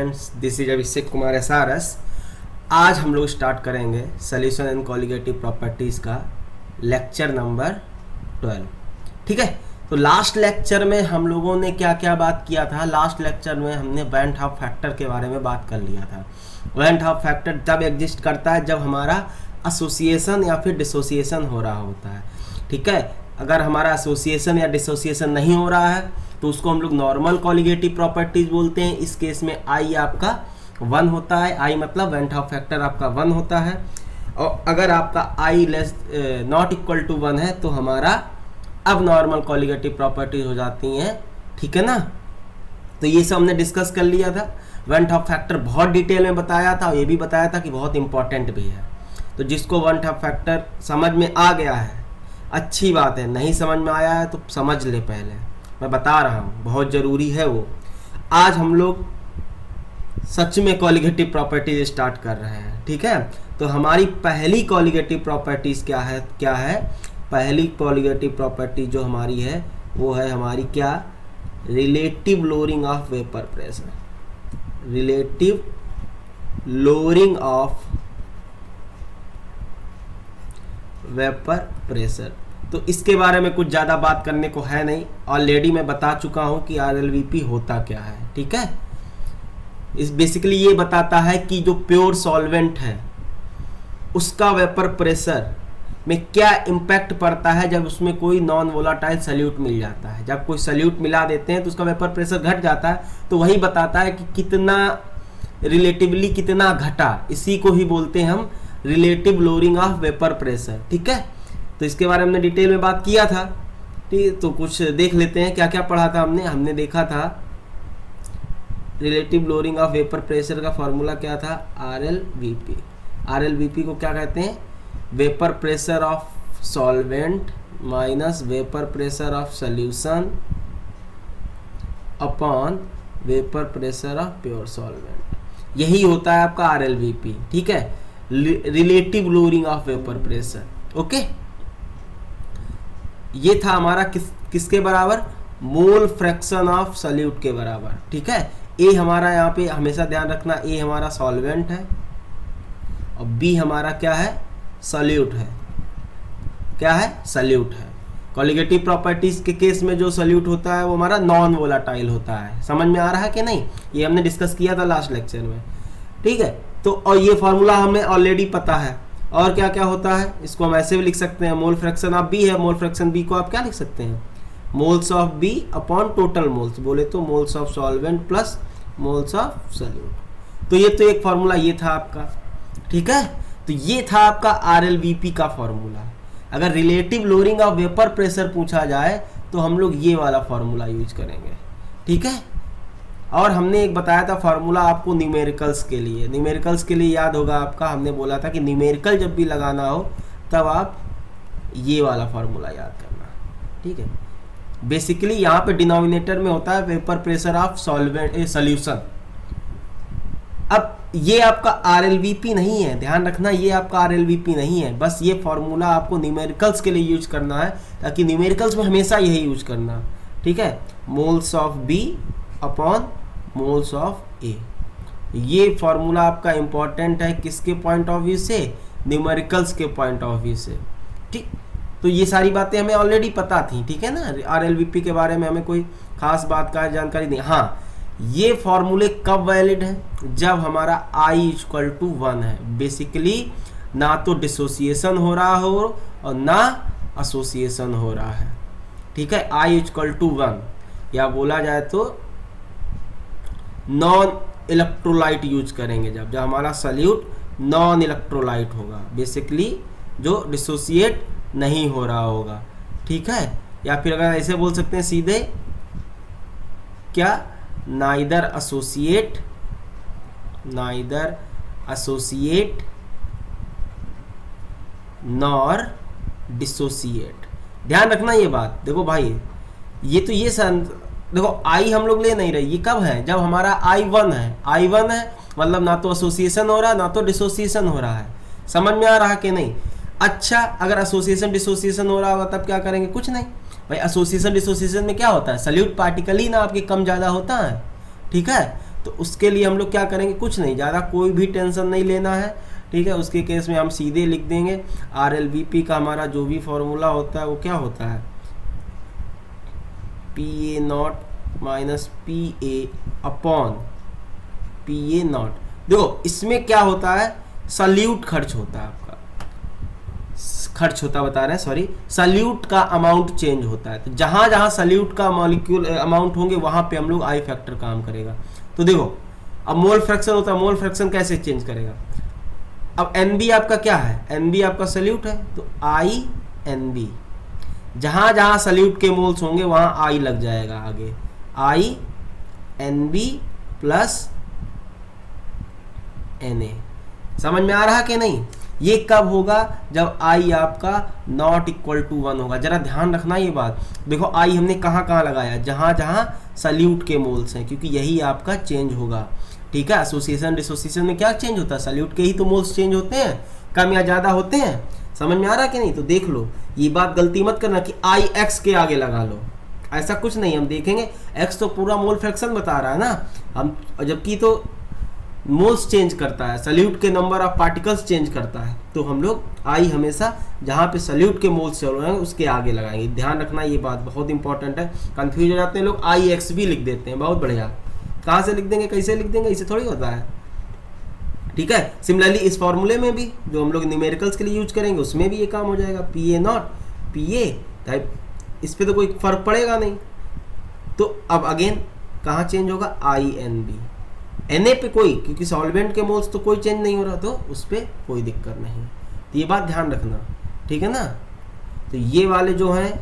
This is Abhishek Kumar SRS। आज हम लोग स्टार्ट करेंगे सॉल्यूशन एंड कॉलिगेटिव प्रॉपर्टीज़ का लेक्चर नंबर 12। ठीक है, तो लास्ट लेक्चर में हम लोगों ने क्या क्या बात किया था। लास्ट लेक्चर में हमने वेंट हाफ फैक्टर के बारे में बात कर लिया था। वेंट हाफ फैक्टर तब एग्जिस्ट करता है जब हमारा एसोसिएशन या फिर डिसोसिएशन हो रहा होता है। ठीक है, अगर हमारा एसोसिएशन या डिसोसिएशन नहीं हो रहा है तो उसको हम लोग नॉर्मल कॉलिगेटिव प्रॉपर्टीज बोलते हैं। इस केस में आई आपका 1 होता है। आई मतलब वेंट हाफ फैक्टर आपका 1 होता है। और अगर आपका आई लेस नॉट इक्वल टू 1 है तो हमारा अब नॉर्मल कॉलिगेटिव प्रॉपर्टीज हो जाती हैं। ठीक है ना, तो ये सब हमने डिस्कस कर लिया था। वेंट हाफ फैक्टर बहुत डिटेल में बताया था और ये भी बताया था कि बहुत इंपॉर्टेंट भी है। तो जिसको वेंट हाफ फैक्टर समझ में आ गया है अच्छी बात है, नहीं समझ में आया है तो समझ ले, पहले मैं बता रहा हूँ बहुत ज़रूरी है वो। आज हम लोग सच में कॉलिगेटिव प्रॉपर्टीज स्टार्ट कर रहे हैं। ठीक है, तो हमारी पहली कॉलिगेटिव प्रॉपर्टीज क्या है? पहली कॉलिगेटिव प्रॉपर्टी जो हमारी है वो है हमारी क्या? Relative lowering of vapour pressure. Relative lowering of vapour pressure. तो इसके बारे में कुछ ज़्यादा बात करने को है नहीं, ऑलरेडी मैं बता चुका हूँ कि RLVP होता क्या है। ठीक है, इस बेसिकली ये बताता है कि जो प्योर सॉल्वेंट है उसका वेपर प्रेशर में क्या इम्पैक्ट पड़ता है जब उसमें कोई नॉन वोलाटाइल सल्यूट मिल जाता है। जब कोई सल्यूट मिला देते हैं तो उसका वेपर प्रेशर घट जाता है, तो वही बताता है कि कितना रिलेटिवली कितना घटा। इसी को ही बोलते हैं हम relative lowering of vapour pressure. ठीक है, तो इसके बारे में हमने डिटेल में बात किया था। ठीक, तो कुछ देख लेते हैं क्या क्या पढ़ा था हमने देखा था relative lowering of vapour pressure का फॉर्मूला क्या था? RLVP। RLVP को क्या कहते हैं? Vapour pressure of solvent minus vapour pressure of solution upon vapour pressure of pure solvent. यही होता है आपका RLVP। ठीक है, relative lowering of vapour pressure. Okay, ये था हमारा किसके बराबर? मोल फ्रैक्शन ऑफ सॉल्यूट के बराबर। ठीक है, ए हमारा यहाँ पे हमेशा ध्यान रखना, ए हमारा सॉल्वेंट है और बी हमारा क्या है? सॉल्यूट है। क्या है? सॉल्यूट है। कॉलिगेटिव प्रॉपर्टीज के केस में जो सॉल्यूट होता है वो हमारा नॉन वोलाटाइल होता है। समझ में आ रहा है कि नहीं? ये हमने डिस्कस किया था लास्ट लेक्चर में। ठीक है, तो और ये फॉर्मूला हमें ऑलरेडी पता है। और क्या क्या होता है इसको हम ऐसे भी लिख सकते हैं, मोल फ्रैक्शन ऑफ बी है, मोल फ्रैक्शन बी को आप क्या लिख सकते हैं? Moles of B upon total moles, बोले तो moles of solvent plus moles of solute. तो ये तो एक फॉर्मूला ये था आपका। ठीक है, तो ये था आपका RLVP का फॉर्मूला। अगर relative lowering of vapour pressure पूछा जाए तो हम लोग ये वाला फॉर्मूला यूज करेंगे। ठीक है, और हमने एक बताया था फार्मूला आपको न्यूमेरिकल्स के लिए। न्यूमेरिकल्स के लिए याद होगा आपका, हमने बोला था कि न्यूमेरिकल जब भी लगाना हो तब आप ये वाला फार्मूला याद करना। ठीक है, बेसिकली यहाँ पे डिनोमिनेटर में होता है vapour pressure of solvent solution. अब ये आपका RLVP नहीं है, ध्यान रखना, ये आपका RLVP नहीं है। बस ये फार्मूला आपको न्यूमेरिकल्स के लिए यूज करना है, ताकि न्यूमेरिकल्स में हमेशा यही यूज करना। ठीक है, moles of B upon moles of A। ये फार्मूला आपका इंपॉर्टेंट है किसके पॉइंट ऑफ व्यू से? न्यूमेरिकल्स के पॉइंट ऑफ व्यू से। ठीक, तो ये सारी बातें हमें ऑलरेडी पता थी। ठीक है ना, RLVP के बारे में हमें कोई खास बात का जानकारी नहीं। हाँ, ये फॉर्मूले कब वैलिड है? जब हमारा I इक्वल टू 1 है। बेसिकली ना तो डिसोसिएशन हो रहा हो और ना एसोसिएशन हो रहा है। ठीक है, I इक्वल टू 1, या बोला जाए तो नॉन इलेक्ट्रोलाइट यूज करेंगे जब हमारा सॉल्यूट नॉन इलेक्ट्रोलाइट होगा, बेसिकली जो डिसोसिएट नहीं हो रहा होगा। ठीक है, या फिर अगर ऐसे बोल सकते हैं सीधे, क्या? Neither associate nor dissociate. ध्यान रखना ये बात। देखो भाई, ये तो ये देखो आई हम लोग ले नहीं रहे। ये कब है? जब हमारा I1 है। I1 है मतलब ना तो एसोसिएशन हो रहा है ना तो डिसोसिएशन हो रहा है। समझ में आ रहा है कि नहीं? अच्छा, अगर एसोसिएशन डिसोसिएशन हो रहा होगा तब क्या करेंगे? कुछ नहीं भाई। एसोसिएशन डिसोसिएशन में क्या होता है? सल्यूट पार्टिकल ही ना आपके कम ज़्यादा होता है। ठीक है, तो उसके लिए हम लोग क्या करेंगे, कुछ नहीं, ज़्यादा कोई भी टेंशन नहीं लेना है, ठीक है। उसके केस में हम सीधे लिख देंगे RLVP का हमारा जो भी फॉर्मूला होता है वो क्या होता है, PA0 minus PA upon PA0। देखो इसमें क्या होता है, सल्यूट खर्च होता है, आपका खर्च होता बता रहे हैं, सॉरी, सल्यूट का अमाउंट चेंज होता है। तो जहां जहां सल्यूट का मॉलिक्यूल अमाउंट होंगे वहां पे हम लोग आई फैक्टर काम करेगा। तो देखो अब मोल फ्रैक्शन होता है, मोल फ्रैक्शन कैसे चेंज करेगा, अब NB आपका क्या है, NB आपका सल्यूट है, तो INB, जहां जहां सल्यूट के मोल्स होंगे वहां I लग जाएगा आगे, INB प्लस Na। समझ में आ रहा कि नहीं, ये कब होगा, जब I आपका नॉट इक्वल टू 1 होगा। जरा ध्यान रखना ये बात, देखो I हमने कहाँ कहाँ लगाया, जहां जहां सल्यूट के मोल्स हैं, क्योंकि यही आपका चेंज होगा, ठीक है। एसोसिएशन डिसोसिएशन में क्या चेंज होता है, सल्यूट के ही तो मोल्स चेंज होते हैं, कम या ज़्यादा होते हैं। समझ में आ रहा कि नहीं, तो देख लो, ये बात गलती मत करना कि I X के आगे लगा लो, ऐसा कुछ नहीं। हम देखेंगे X तो पूरा मोल फ्रैक्शन बता रहा है ना, हम जबकि तो मोल्स चेंज करता है, सल्यूट के नंबर ऑफ पार्टिकल्स चेंज करता है, तो हम लोग I हमेशा जहाँ पे सल्यूट के मोल्स चल रहे हैं उसके आगे लगाएंगे। ध्यान रखना ये बात बहुत इंपॉर्टेंट है, कंफ्यूज हो जाते हैं लोग, IX भी लिख देते हैं, बहुत बढ़िया। कहाँ से लिख देंगे, कैसे लिख देंगे, इसे थोड़ी होता है, ठीक है। सिमिलरली इस फॉर्मूले में भी जो हम लोग न्यूमेरिकल्स के लिए यूज करेंगे उसमें भी ये काम हो जाएगा, PA0 PA टाइप, इस पर तो कोई फर्क पड़ेगा नहीं। तो अब अगेन कहाँ चेंज होगा, INB, Na पे कोई, क्योंकि सॉल्वेंट के मोल्स तो कोई चेंज नहीं हो रहा, तो उस पर कोई दिक्कत नहीं। तो ये बात ध्यान रखना, ठीक है ना। तो ये वाले जो हैं,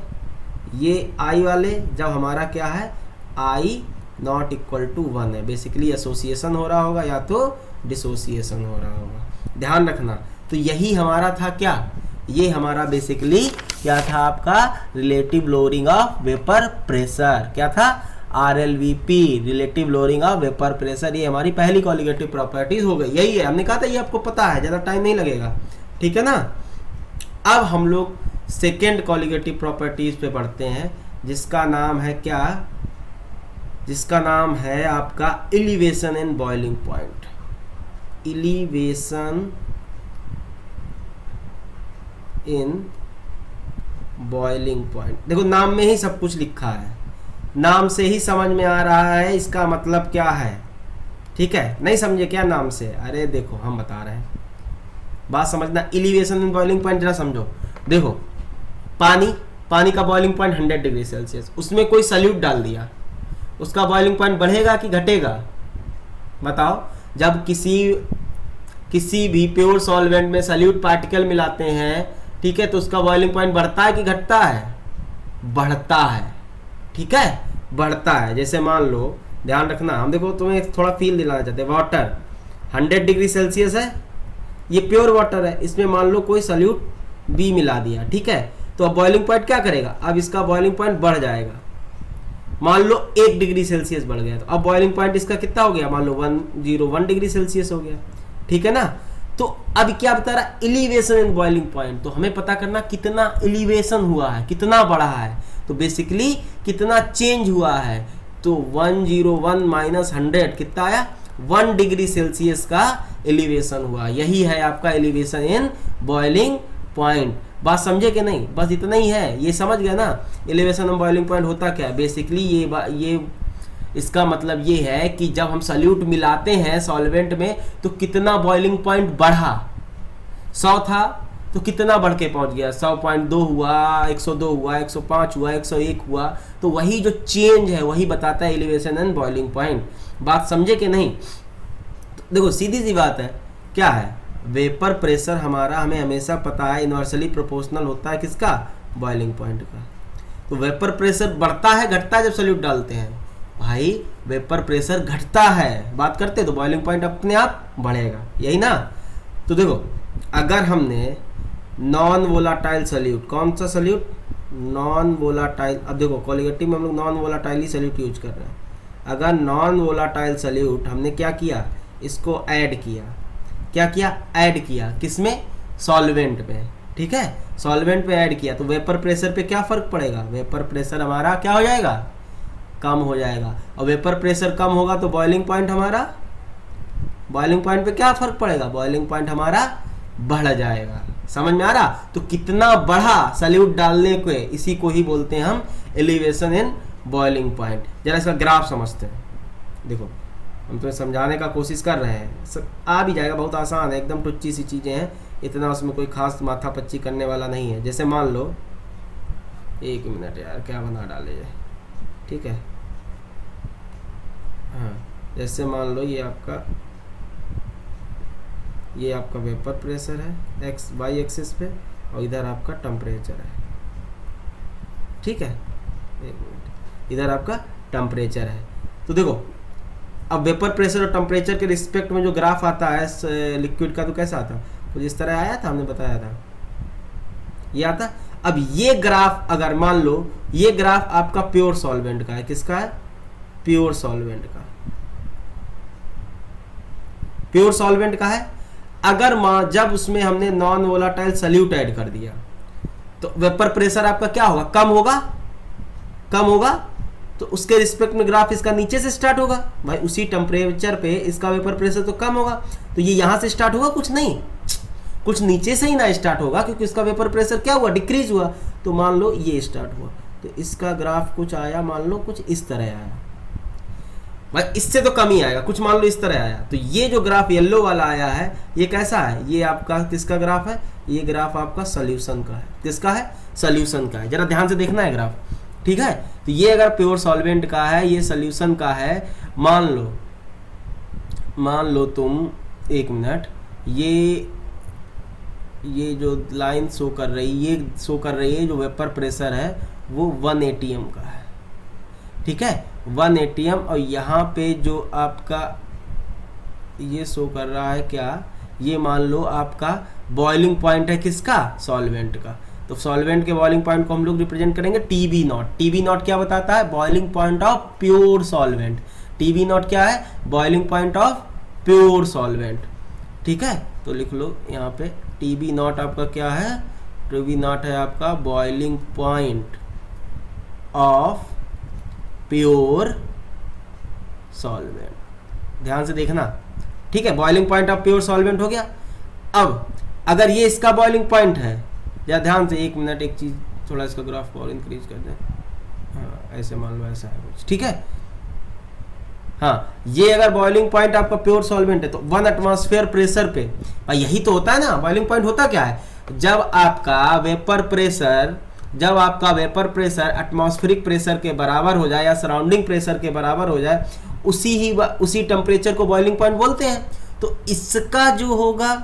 ये I वाले जब हमारा क्या है, I नॉट इक्वल टू 1 है, बेसिकली एसोसिएशन हो रहा होगा या तो डिसोसिएशन हो रहा होगा, ध्यान रखना। तो यही हमारा था क्या, ये हमारा बेसिकली क्या था, आपका relative lowering of vapour pressure, क्या था, RLVP, relative lowering of vapour pressure. ये हमारी पहली कॉलिगेटिव प्रॉपर्टीज हो गई, यही है, हमने कहा था ये आपको पता है, ज़्यादा टाइम नहीं लगेगा, ठीक है ना। अब हम लोग सेकेंड कॉलिगेटिव प्रॉपर्टीज पे पढ़ते हैं, जिसका नाम है क्या, जिसका नाम है आपका elevation in boiling point, elevation in boiling point. देखो नाम में ही सब कुछ लिखा है, नाम से ही समझ में आ रहा है इसका मतलब क्या है, ठीक है। नहीं समझे क्या नाम से, अरे देखो हम बता रहे हैं, बात समझना। एलिवेशन इन बॉइलिंग पॉइंट जरा समझो, देखो पानी का बॉइलिंग पॉइंट 100 डिग्री सेल्सियस, उसमें कोई सल्यूट डाल दिया, उसका बॉइलिंग पॉइंट बढ़ेगा कि घटेगा, बताओ। जब किसी भी प्योर सॉल्वेंट में सल्यूट पार्टिकल मिलाते हैं, ठीक है, तो उसका बॉइलिंग पॉइंट बढ़ता है कि घटता है, बढ़ता है, ठीक है, बढ़ता है। जैसे मान लो, ध्यान रखना, हम देखो तुम्हें थोड़ा फील दिलाना चाहते हैं, वाटर 100 डिग्री सेल्सियस है, ये प्योर वाटर है, इसमें मान लो कोई सल्यूट B मिला दिया, ठीक है, तो अब बॉइलिंग पॉइंट क्या करेगा, अब इसका बॉइलिंग पॉइंट बढ़ जाएगा, मान लो 1 डिग्री सेल्सियस बढ़ गया, तो अब बॉइलिंग पॉइंट इसका कितना हो गया, मान लो 101 डिग्री सेल्सियस हो गया, ठीक है ना। तो अब क्या बता रहा है, एलिवेशन इन बॉइलिंग पॉइंट, तो हमें पता करना कितना एलिवेशन हुआ है, कितना बढ़ा है, तो बेसिकली कितना चेंज हुआ है, तो 101 माइनस 100 कितना आया, 1 डिग्री सेल्सियस का एलिवेशन हुआ। यही है आपका एलिवेशन इन बॉइलिंग पॉइंट। बात समझे कि नहीं, बस इतना ही है, ये समझ गया ना। एलिवेशन इन बॉइलिंग पॉइंट होता क्या है, बेसिकली ये इसका मतलब ये है कि जब हम सल्यूट मिलाते हैं सॉल्वेंट में, तो कितना बॉइलिंग पॉइंट बढ़ा, 100 था तो कितना बढ़ के पहुंच गया, 100.2 हुआ, 102 हुआ, 105 हुआ, 101 हुआ, तो वही जो चेंज है वही बताता है एलिवेशन एंड बॉइलिंग पॉइंट। बात समझे कि नहीं। तो देखो सीधी सी बात है, क्या है, वेपर प्रेशर हमारा हमें हमेशा पता है इनवर्सली प्रोपोर्शनल होता है किसका, बॉइलिंग पॉइंट का। तो वेपर प्रेशर बढ़ता है घटता है जब सल्यूट डालते हैं, भाई वेपर प्रेशर घटता है, बात करते तो बॉइलिंग पॉइंट अपने आप बढ़ेगा, यही ना। तो देखो अगर हमने नॉन वोलाटाइल सल्यूट, कौन सा सल्यूट, नॉन वोलाटाइल, अब देखो कॉलिगेटिव में हम लोग नॉन वोलाटाइल ही सल्यूट यूज कर रहे हैं। अगर नॉन वोलाटाइल सल्यूट हमने क्या किया, इसको ऐड किया, क्या किया, ऐड किया किसमें, सॉल्वेंट में, ठीक है, सॉल्वेंट पे ऐड किया, तो वेपर प्रेशर पे क्या फर्क पड़ेगा, वेपर प्रेशर हमारा क्या हो जाएगा, कम हो जाएगा। और वेपर प्रेशर कम होगा तो बॉइलिंग पॉइंट हमारा, बॉइलिंग पॉइंट पे क्या फर्क पड़ेगा, बॉइलिंग पॉइंट हमारा बढ़ जाएगा। समझ में आ रहा? तो कितना बढ़ा सल्यूट डालने को, इसी को ही बोलते हैं हम एलिवेशन इन बॉइलिंग पॉइंट। जरा इसका ग्राफ समझते हैं। देखो हम तुम्हें समझाने का कोशिश कर रहे हैं, सब आ भी जाएगा, बहुत आसान है, एकदम टुच्ची सी चीज़ें हैं, इतना उसमें कोई खास माथा पच्ची करने वाला नहीं है। जैसे मान लो, एक मिनट यार क्या बना डाले जाए, ठीक है, हाँ, जैसे मान लो ये आपका वेपर प्रेशर है एक्स वाई एक्सिस पे, और इधर आपका टेम्परेचर है, ठीक है, एक मिनट, इधर आपका टेम्परेचर है। तो देखो अब वेपर प्रेशर और टेम्परेचर के रिस्पेक्ट में जो ग्राफ आता है लिक्विड का, तो कैसा आता, तो जिस तरह आया था, हमने बताया था ये आता। अब ये ग्राफ अगर मान लो, ये ग्राफ आपका प्योर सॉल्वेंट का है, किसका है, प्योर सॉल्वेंट का, प्योर सॉल्वेंट का है। अगर जब उसमें हमने नॉन वोलाटाइल सल्यूट ऐड कर दिया तो वेपर प्रेशर आपका क्या होगा, कम होगा, कम होगा, तो उसके रिस्पेक्ट में ग्राफ इसका नीचे से स्टार्ट होगा। भाई उसी टेम्परेचर पे इसका वेपर प्रेशर तो कम होगा, तो ये यहां से स्टार्ट होगा, कुछ नहीं, कुछ नीचे से ही ना स्टार्ट होगा, क्योंकि इसका वेपर प्रेशर क्या हुआ, डिक्रीज हुआ। तो मान लो ये स्टार्ट हुआ, तो इसका ग्राफ कुछ आया, मान लो कुछ इस तरह आया, भाई इससे तो कम ही आएगा, कुछ मान लो इस तरह आया। तो ये जो ग्राफ येलो वाला आया है, ये कैसा है, ये आपका किसका ग्राफ है, ये ग्राफ आपका सॉल्यूशन का है। किसका है, सॉल्यूशन का है। जरा ध्यान से देखना है ग्राफ, ठीक है। तो ये अगर प्योर सॉल्वेंट का है, ये सॉल्यूशन का है, मान लो तुम, एक मिनट, ये जो लाइन शो कर रही, ये शो कर रही है जो वेपर प्रेशर है वो 1 atm का है, ठीक है, 1 atm। और यहाँ पे जो आपका ये शो कर रहा है क्या, ये मान लो आपका बॉइलिंग पॉइंट है, किसका, सॉल्वेंट का। तो सॉल्वेंट के बॉइलिंग पॉइंट को हम लोग रिप्रेजेंट करेंगे TB नॉट। TB नॉट क्या बताता है, boiling point of pure solvent. TB not क्या है, boiling point of pure solvent, ठीक है। तो लिख लो यहाँ पे TB नॉट आपका क्या है, TB नॉट है आपका boiling point of pure solvent. ध्यान से देखना, ठीक है, boiling point of pure solvent हो गया। अब अगर ये इसका बॉइलिंग पॉइंट है, या ध्यान से एक मिनट, एक चीज थोड़ा इसका ग्राफ और इंक्रीज कर दें, हाँ ऐसे मान लो, ऐसा है कुछ, ठीक है। हाँ, ये अगर बॉइलिंग पॉइंट आपका प्योर सॉल्वेंट है तो 1 एटमॉस्फेयर प्रेशर पे, यही तो होता है ना, बॉइलिंग पॉइंट होता क्या है, जब आपका वेपर प्रेशर एटमॉस्फेरिक प्रेशर के बराबर हो जाए या सराउंडिंग प्रेशर के बराबर हो जाए, उसी टेम्परेचर को बॉइलिंग पॉइंट बोलते हैं। तो इसका जो होगा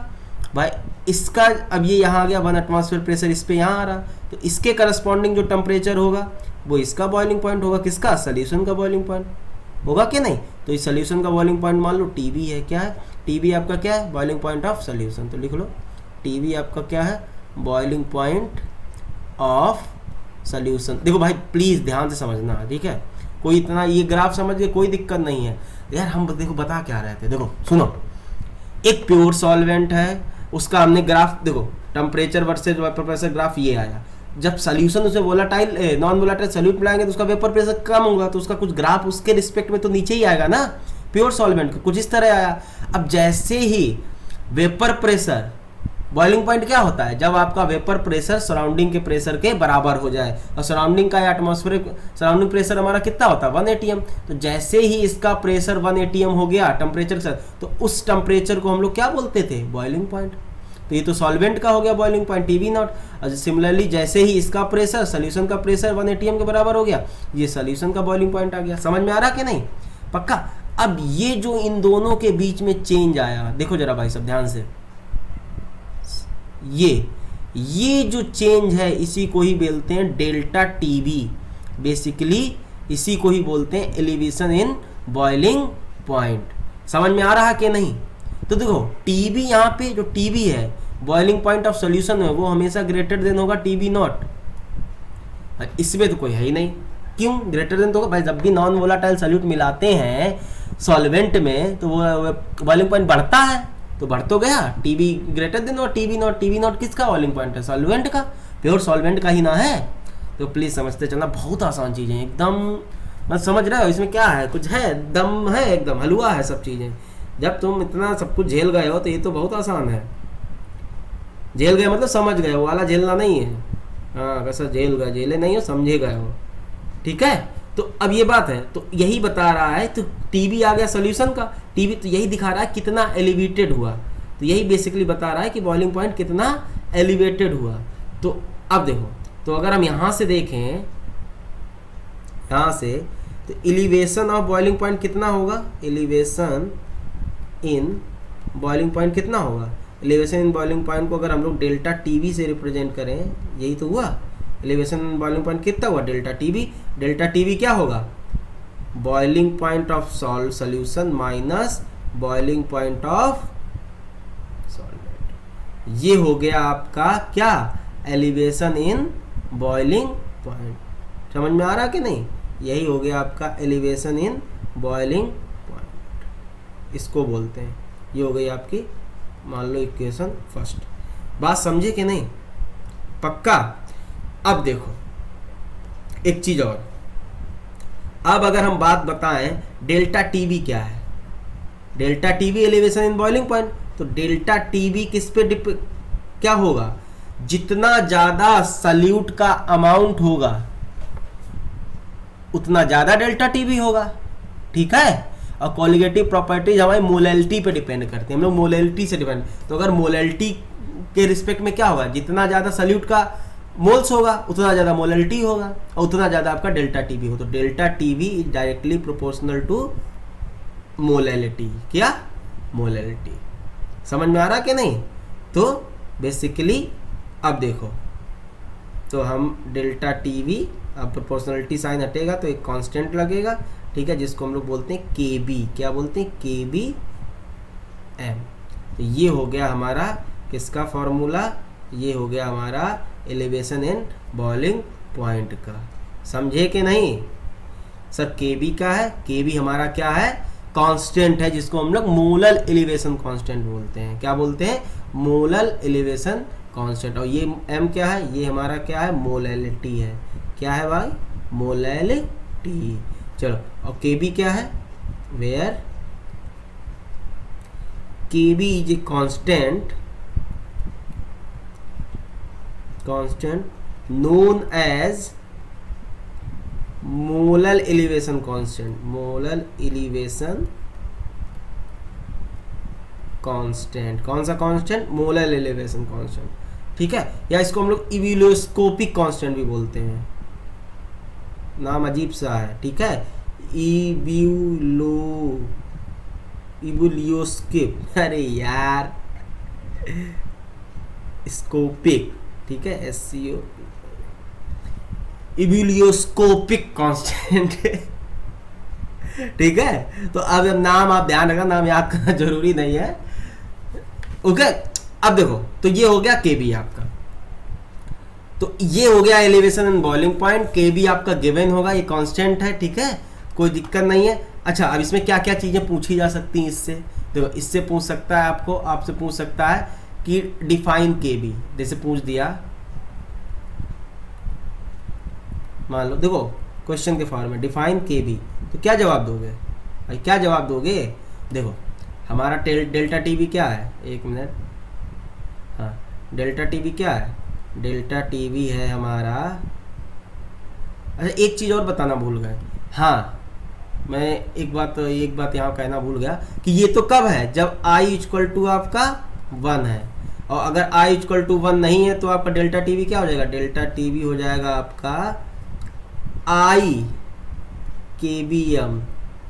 भाई, इसका अब ये यहाँ आ गया 1 एटमॉस्फेयर प्रेशर, इस पे यहाँ आ रहा, तो इसके करस्पॉन्डिंग जो टेम्परेचर होगा वो इसका बॉइलिंग पॉइंट होगा, किसका, सॉल्यूशन का बॉइलिंग पॉइंट होगा कि नहीं। तो इस सॉल्यूशन का बॉइलिंग पॉइंट मान लो TB है, क्या है, TB आपका क्या है, बॉइलिंग पॉइंट ऑफ सॉल्यूशन। तो लिख लो TB आपका क्या है, बॉइलिंग पॉइंट ऑफ सॉल्यूशन। देखो भाई प्लीज ध्यान से समझना, ठीक है, कोई इतना ये ग्राफ समझ के कोई दिक्कत नहीं है यार। हम देखो बता क्या रहे थे, देखो सुनो, एक प्योर सॉल्वेंट है, उसका हमने ग्राफ देखो, temperature versus vapour pressure graph ये आया। जब सॉल्यूशन उसे वोलाटाइल नॉन वोलाटाइल सॉल्यूट मिलाएंगे तो उसका वेपर प्रेशर कम होगा, तो उसका कुछ ग्राफ उसके रिस्पेक्ट में तो नीचे ही आएगा ना, प्योर सॉल्वेंट का कुछ इस तरह आया। अब जैसे ही वेपर प्रेशर, बॉइलिंग पॉइंट क्या होता है, जब आपका वेपर प्रेशर सराउंडिंग के प्रेशर के बराबर हो जाए, और सराउंडिंग का एटमॉस्फेरिक सराउंडिंग प्रेशर हमारा कितना होता है 1 atm। तो जैसे ही इसका प्रेशर 1 atm हो गया टेम्परेचर से, तो उस टेम्परेचर को हम लोग क्या बोलते थे, बॉइलिंग पॉइंट। तो ये तो सॉल्वेंट का हो गया बॉइलिंग पॉइंट TB नॉट। और सिमिलरली जैसे ही इसका प्रेशर सॉल्यूशन का प्रेशर 1 atm के बराबर हो गया, ये सॉल्यूशन का बॉइलिंग पॉइंट आ गया। समझ में आ रहा कि नहीं, पक्का। अब ये जो इन दोनों के बीच में चेंज आया, देखो जरा भाई सब ध्यान से, ये जो चेंज है इसी को ही बोलते हैं डेल्टा TB। बेसिकली इसी को ही बोलते हैं एलिवेशन इन बॉइलिंग पॉइंट। समझ में आ रहा कि नहीं। तो देखो TB, यहाँ पे जो TB है बॉइलिंग पॉइंट ऑफ सॉल्यूशन है, वो हमेशा ग्रेटर देन होगा TB नॉट। इसमें तो कोई है ही नहीं, क्यों ग्रेटर देन तो होगा भाई, जब भी नॉन वोलाटाइल सॉल्यूट मिलाते हैं सॉल्वेंट में तो वो बॉइलिंग पॉइंट बढ़ता है, तो बढ़ तो गया, TB ग्रेटर देन और TB नॉट। TB नॉट किसका बॉइलिंग पॉइंट है, सॉल्वेंट का, प्योर सॉल्वेंट का ही ना है। तो प्लीज समझते चलना, बहुत आसान चीज़ है एकदम, मतलब समझ रहे हो इसमें क्या है, कुछ है, दम है, एकदम हलवा है सब चीज़ें। जब तुम इतना सब कुछ झेल गए हो तो ये तो बहुत आसान है। झेल गए मतलब समझ गए, वो वाला झेलना नहीं है। हाँ वैसा झेल गए, झेले नहीं हो, समझे गए हो। ठीक है, तो अब ये बात है, तो यही बता रहा है। तो टीबी आ गया सोल्यूशन का, टीबी तो यही दिखा रहा है कितना एलिवेटेड हुआ, तो यही बेसिकली बता रहा है कि बॉइलिंग पॉइंट कितना एलिवेटेड हुआ। तो अब देखो, तो अगर हम यहाँ से देखें, यहाँ से, तो एलिवेशन ऑफ बॉइलिंग पॉइंट कितना होगा, एलिवेशन इन बॉइलिंग पॉइंट कितना होगा, एलिवेशन इन बॉइलिंग पॉइंट को अगर हम लोग डेल्टा टीबी से रिप्रेजेंट करें, यही तो हुआ, एलिवेशन इन बॉइलिंग पॉइंट कितना हुआ, डेल्टा टीबी। डेल्टा टीबी क्या होगा, boiling point of solution minus boiling point of solvent. ये हो गया आपका क्या, एलिवेशन इन बॉइलिंग पॉइंट। समझ में आ रहा कि नहीं, यही हो गया आपका एलिवेशन इन बॉइलिंग पॉइंट, इसको बोलते हैं। ये हो गई आपकी मान लो इक्वेशन फर्स्ट। बात समझे कि नहीं, पक्का। अब देखो एक चीज और, अब अगर हम बात बताएं डेल्टा टीबी क्या है, delta TB elevation in boiling point, तो डेल्टा टीबी किस पे क्या होगा, जितना ज्यादा सल्यूट का अमाउंट होगा उतना ज्यादा डेल्टा टीबी होगा। ठीक है, और कोलिगेटिव प्रॉपर्टीज हमारी मोलैलिटी पे डिपेंड करती है, हम लोग मोलैलिटी से डिपेंड। तो अगर मोलैलिटी के रिस्पेक्ट में क्या होगा, जितना ज़्यादा सल्यूट का मोल्स होगा उतना ज़्यादा मोलैलिटी होगा, और उतना ज़्यादा आपका डेल्टा टीबी हो। तो delta TB is directly proportional to molality. क्या, मोलैलिटी। समझ में आ रहा कि नहीं। तो बेसिकली अब देखो, तो हम डेल्टा टीबी, अब प्रोपोर्शनलिटी साइन हटेगा तो एक कांस्टेंट लगेगा, ठीक है, जिसको हम लोग बोलते हैं के बी। क्या बोलते हैं, के बी एम। तो ये हो गया हमारा किसका फॉर्मूला, ये हो गया हमारा एलिवेशन इन बॉइलिंग पॉइंट का। समझे कि नहीं सर, के बी का है, के बी हमारा क्या है, कांस्टेंट है, जिसको हम लोग मोलल एलिवेशन कांस्टेंट बोलते हैं। क्या बोलते हैं, मोलल एलिवेशन कांस्टेंट। और ये एम क्या है, ये हमारा क्या है, मोलैलिटी है। क्या है भाई, मोलैलिटी। चलो, और के बी क्या है, where K B is a constant known as molal elevation constant. Molal elevation constant, कौन सा कांस्टेंट, मोलल एलिवेशन कांस्टेंट। ठीक है, या इसको हम लोग इवोल्यूस्कोपिक कांस्टेंट भी बोलते हैं, नाम अजीब सा है। ठीक है, इवोल्यूस्कोप, अरे यार स्कोपिक, ठीक है, एससीओ, इवोल्यूस्कोपिक कांस्टेंट। ठीक है, तो अब नाम आप ध्यान रखना, नाम याद करना जरूरी नहीं है। ओके, अब देखो, तो ये हो गया के बी आपका, तो ये हो गया एलिवेशन इन बॉइलिंग पॉइंट। के बी आपका गिवन होगा, ये कांस्टेंट है। ठीक है, कोई दिक्कत नहीं है। अच्छा, अब इसमें क्या क्या चीजें पूछी जा सकती हैं इससे, देखो, इससे पूछ सकता है आपको, आपसे पूछ सकता है कि डिफाइन के बी, जैसे पूछ दिया, मान लो, देखो क्वेश्चन के फॉर्म में डिफाइन के बी, तो क्या जवाब दोगे भाई, क्या जवाब दोगे। देखो हमारा डेल्टा टी बी क्या है, एक मिनट, हाँ, डेल्टा टी बी क्या है, डेल्टा टी बी है हमारा, अच्छा एक चीज़ और बताना भूल गए, हाँ मैं एक बात यहाँ कहना भूल गया कि ये तो कब है, जब i इक्वल टू आपका 1 है, और अगर i इक्वल टू 1 नहीं है तो आपका डेल्टा टी बी क्या हो जाएगा, डेल्टा टी बी हो जाएगा आपका i के बी एम।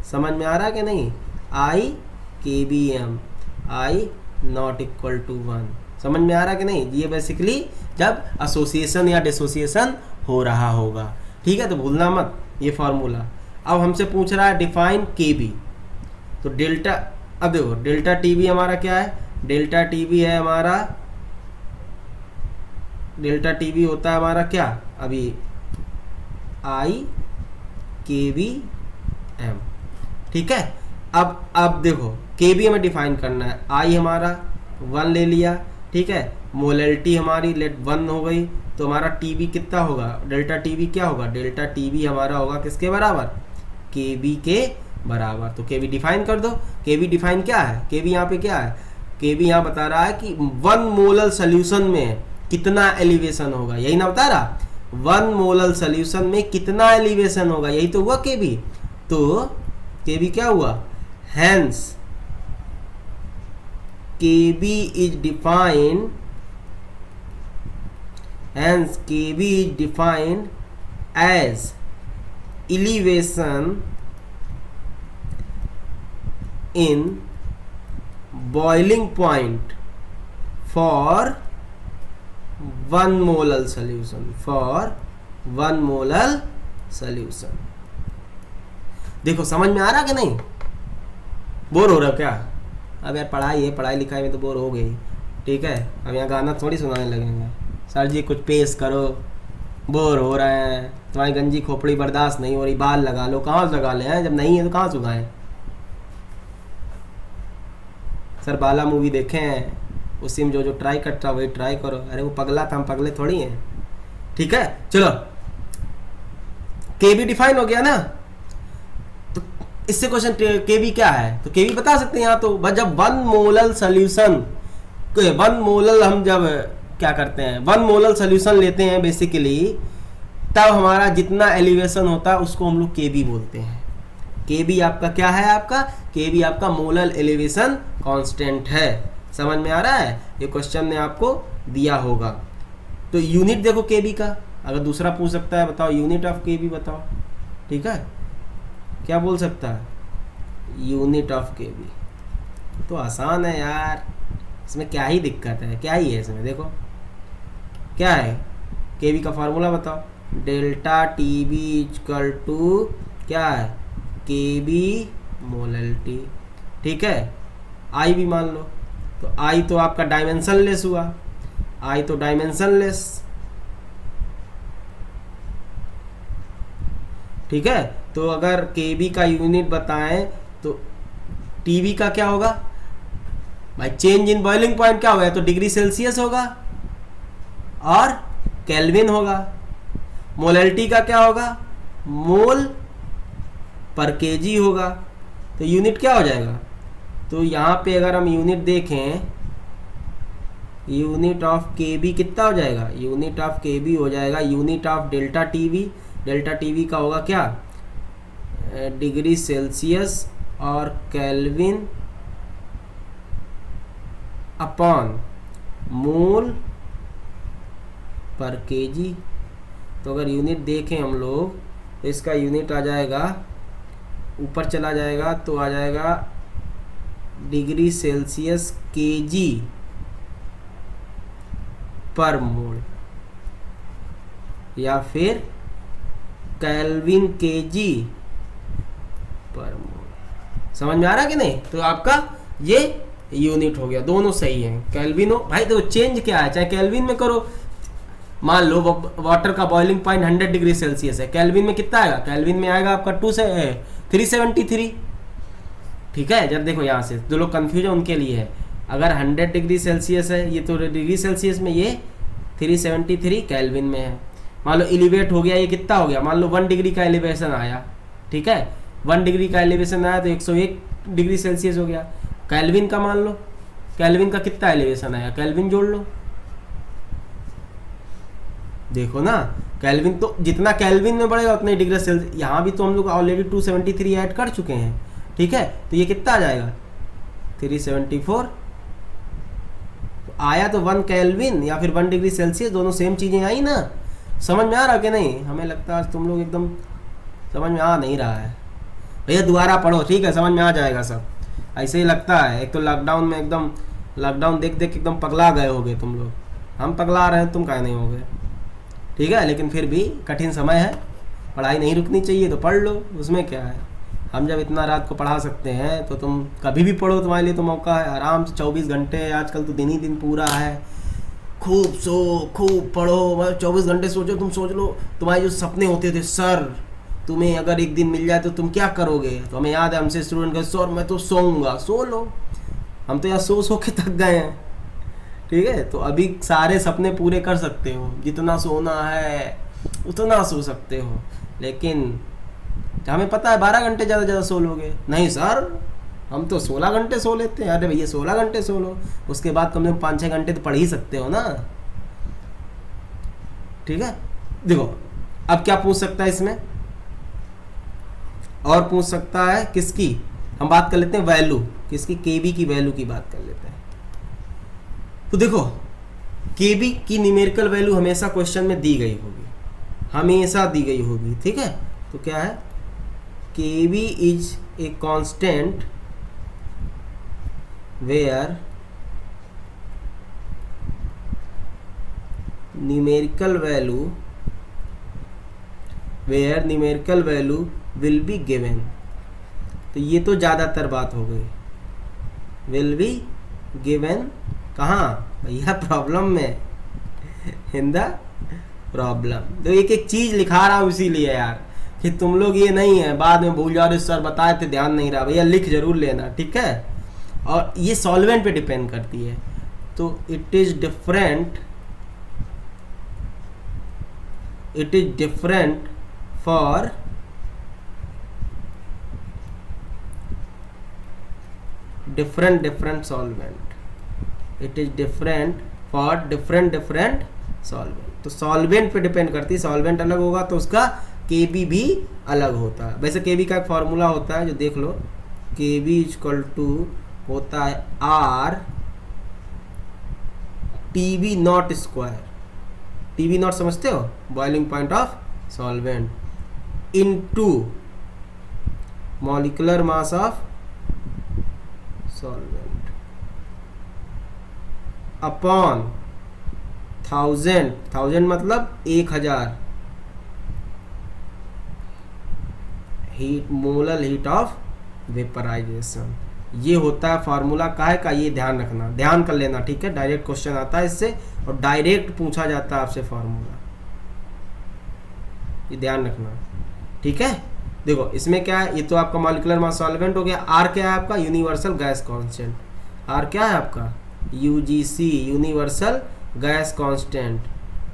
समझ में आ रहा है कि नहीं, i K B M, i not equal to 1। समझ में आ रहा है कि नहीं, ये बेसिकली जब एसोसिएशन या डिसोसिएशन हो रहा होगा। ठीक है, तो भूलना मत ये फॉर्मूला। अब हमसे पूछ रहा है डिफाइन के बी, तो डेल्टा, अब देखो डेल्टा टी बी हमारा क्या है, डेल्टा टी बी है हमारा, डेल्टा टी बी होता है हमारा क्या, अभी आई के बी एम। ठीक है, अब देखो के बी हमें डिफाइन करना है, आई हमारा 1 ले लिया, ठीक है, मोलैलिटी हमारी लेट 1 हो गई, तो हमारा टी बी कितना होगा, डेल्टा टी बी क्या होगा, डेल्टा टी बी हमारा होगा किसके बराबर, के बी के बराबर। तो के बी डिफाइन कर दो। के बी डिफाइन क्या है, के बी यहाँ पे क्या है, के बी यहाँ बता रहा है कि 1 मोलर सोल्यूशन में कितना एलिवेशन होगा, यही ना बता रहा, 1 मोलर सोल्यूशन में कितना एलिवेशन होगा, यही तो हुआ के बी। तो के बी क्या हुआ, hence K B is defined, hence K B is defined as elevation in boiling point for 1 molar solution, for 1 molar solution। देखो समझ में आ रहा कि नहीं, बोर हो रहा हो क्या? अब यार पढ़ाई है, पढ़ाई लिखाई में तो बोर हो गई, ठीक है। अब यहाँ गाना थोड़ी सुनाने लगेंगे, सर जी कुछ पेश करो, बोर हो रहे हैं, तुम्हारी गंजी खोपड़ी बर्दाश्त नहीं हो रही, बाल लगा लो। कहाँ लगा ले हैं, जब नहीं है तो कहाँ सुखाएं? सर बाला मूवी देखे हैं, उसी में जो जो ट्राई करता वही ट्राई करो। अरे वो पगला था, हम पगले थोड़ी हैं, ठीक है। चलो के बी डिफाइन हो गया ना, तो इससे क्वेश्चन के बी क्या है, तो के बी बता सकते हैं यहाँ तो। बस जब 1 मोलर सोल्यूशन, 1 मोलर हम जब क्या करते हैं, 1 मोलर सोल्यूशन लेते हैं बेसिकली, तब हमारा जितना एलिवेशन होता है उसको हम लोग के बी बोलते हैं। के बी आपका क्या है, आपका के बी आपका मोलर एलिवेशन कांस्टेंट है। समझ में आ रहा है, ये क्वेश्चन ने आपको दिया होगा। तो यूनिट देखो के बी का, अगर दूसरा पूछ सकता है बताओ यूनिट ऑफ के बी बताओ, ठीक है, क्या बोल सकता है, यूनिट ऑफ के बी। तो आसान है यार, इसमें क्या ही दिक्कत है, क्या ही है इसमें, देखो क्या है, के बी का फार्मूला बताओ, delta T B equal to क्या है, के बी मोलरिटी, ठीक है। आई भी मान लो, तो आई तो आपका डायमेंशनलेस हुआ, आई तो डायमेंशनलेस, ठीक है। तो अगर के बी का यूनिट बताएं तो टी बी का क्या होगा भाई, चेंज इन बॉइलिंग पॉइंट क्या होगा, तो डिग्री सेल्सियस होगा और केल्विन होगा। मोलरिटी का क्या होगा, मोल पर केजी होगा। तो यूनिट क्या हो जाएगा, तो यहाँ पे अगर हम यूनिट देखें, यूनिट ऑफ के बी कितना हो जाएगा, यूनिट ऑफ के बी हो जाएगा unit of delta T V. Delta T V का होगा क्या, डिग्री सेल्सियस और केल्विन अपॉन मोल पर केजी। तो अगर यूनिट देखें हम लोग तो इसका यूनिट आ जाएगा, ऊपर चला जाएगा तो आ जाएगा डिग्री सेल्सियस केजी पर मोल, या फिर केल्विन केजी पर मोल। समझ में आ रहा है कि नहीं? तो आपका ये यूनिट हो गया, दोनों सही है। केल्विन हो भाई, तो चेंज क्या है, चाहे केल्विन में करो, मान लो वाटर का बॉइलिंग पॉइंट 100 डिग्री सेल्सियस है, केल्विन में कितना आएगा, केल्विन में आएगा आपका 373, ठीक है। जब देखो यहाँ से जो लोग कंफ्यूज है उनके लिए है, अगर 100 डिग्री सेल्सियस है ये, तो डिग्री सेल्सियस में ये 373 केल्विन में है। मान लो एलिवेट हो गया, ये कितना हो गया, मान लो 1 डिग्री का एलिवेशन आया, ठीक है, 1 डिग्री का एलिवेशन आया तो 101 डिग्री सेल्सियस हो गया। केल्विन का मान लो, केल्विन का कितना एलिवेशन आया, केल्विन जोड़ लो, देखो ना, केल्विन तो जितना केल्विन में बढ़ेगा उतने डिग्री सेल्सियस। यहाँ भी तो हम लोग ऑलरेडी 273 ऐड कर चुके हैं, ठीक है। तो ये कितना आ जाएगा 374, तो आया तो 1 केल्विन या फिर 1 डिग्री सेल्सियस, दोनों सेम चीज़ें आई ना। समझ में आ रहा कि नहीं? हमें लगता है आज तुम लोग एकदम समझ में आ नहीं रहा है। भैया दोबारा पढ़ो, ठीक है, समझ में आ जाएगा सब। ऐसे ही लगता है, एक तो लॉकडाउन में एकदम, लॉकडाउन देख देख एकदम पगला गए होगे तुम लोग, हम पगला रहे हैं, तुम काहे नहीं होगे, ठीक है। लेकिन फिर भी कठिन समय है, पढ़ाई नहीं रुकनी चाहिए, तो पढ़ लो, उसमें क्या है। हम जब इतना रात को पढ़ा सकते हैं तो तुम कभी भी पढ़ो, तुम्हारे लिए तो मौका है आराम से 24 घंटे, आजकल तो दिन ही दिन पूरा है। खूब सो, खूब पढ़ो, 24 घंटे सोचो। तुम सोच लो तुम्हारे जो सपने होते थे, सर तुम्हें अगर एक दिन मिल जाए तो तुम क्या करोगे, तो हमें याद है हमसे स्टूडेंट का, सर मैं तो सोऊंगा। सो लो, हम तो यार सो के थक गए हैं, ठीक है। तो अभी सारे सपने पूरे कर सकते हो, जितना सोना है उतना सो सकते हो, लेकिन हमें पता है 12 घंटे ज़्यादा ज़्यादा सो लोगे। नहीं सर, हम तो 16 घंटे सो लेते हैं। अरे भैया 16 घंटे सो लो, उसके बाद कम से कम 5-6 घंटे तो पढ़ ही सकते हो ना। ठीक है, देखो अब क्या पूछ सकता है इसमें, और पूछ सकता है किसकी, हम बात कर लेते हैं वैल्यू किसकी, केबी की वैल्यू की बात कर लेते हैं। तो देखो केबी की न्यूमेरिकल वैल्यू हमेशा क्वेश्चन में दी गई होगी, हमेशा दी गई होगी। ठीक है, तो क्या है, KB is a constant where numerical value will be given. तो ये तो ज़्यादातर बात हो गई, विल बी गिवन कहाँ भैया, प्रॉब्लम में, इन द प्रॉब्लम। तो एक एक चीज़ लिखा रहा हूँ इसीलिए यार, कि तुम लोग ये नहीं है बाद में भूल जाओ, सर बताए थे ध्यान नहीं रहा, भैया लिख जरूर लेना। ठीक है, और ये सॉल्वेंट पे डिपेंड करती है। तो it is different for different solvent, it is different for different solvent। तो सॉल्वेंट पे डिपेंड करती है, सॉल्वेंट अलग होगा तो उसका केबी भी अलग होता है। वैसे केबी का एक फॉर्मूला होता है जो देख लो, केबी इक्वल टू होता है R TB not square. TB not समझते हो, boiling point of solvent, into molecular mass of solvent upon 1000 मतलब 1000 heat, molar heat of vaporization. ये होता है फार्मूला काहे का, ये ध्यान रखना, ध्यान कर लेना। ठीक है, डायरेक्ट क्वेश्चन आता है इससे, और डायरेक्ट पूछा जाता है आपसे फार्मूला, ये ध्यान रखना। ठीक है, देखो इसमें क्या है, ये तो आपका मॉलिक्यूलर मास सॉल्वेंट हो गया। आर क्या है आपका, यूनिवर्सल गैस कांस्टेंट। आर क्या है आपका, UGC, universal gas constant.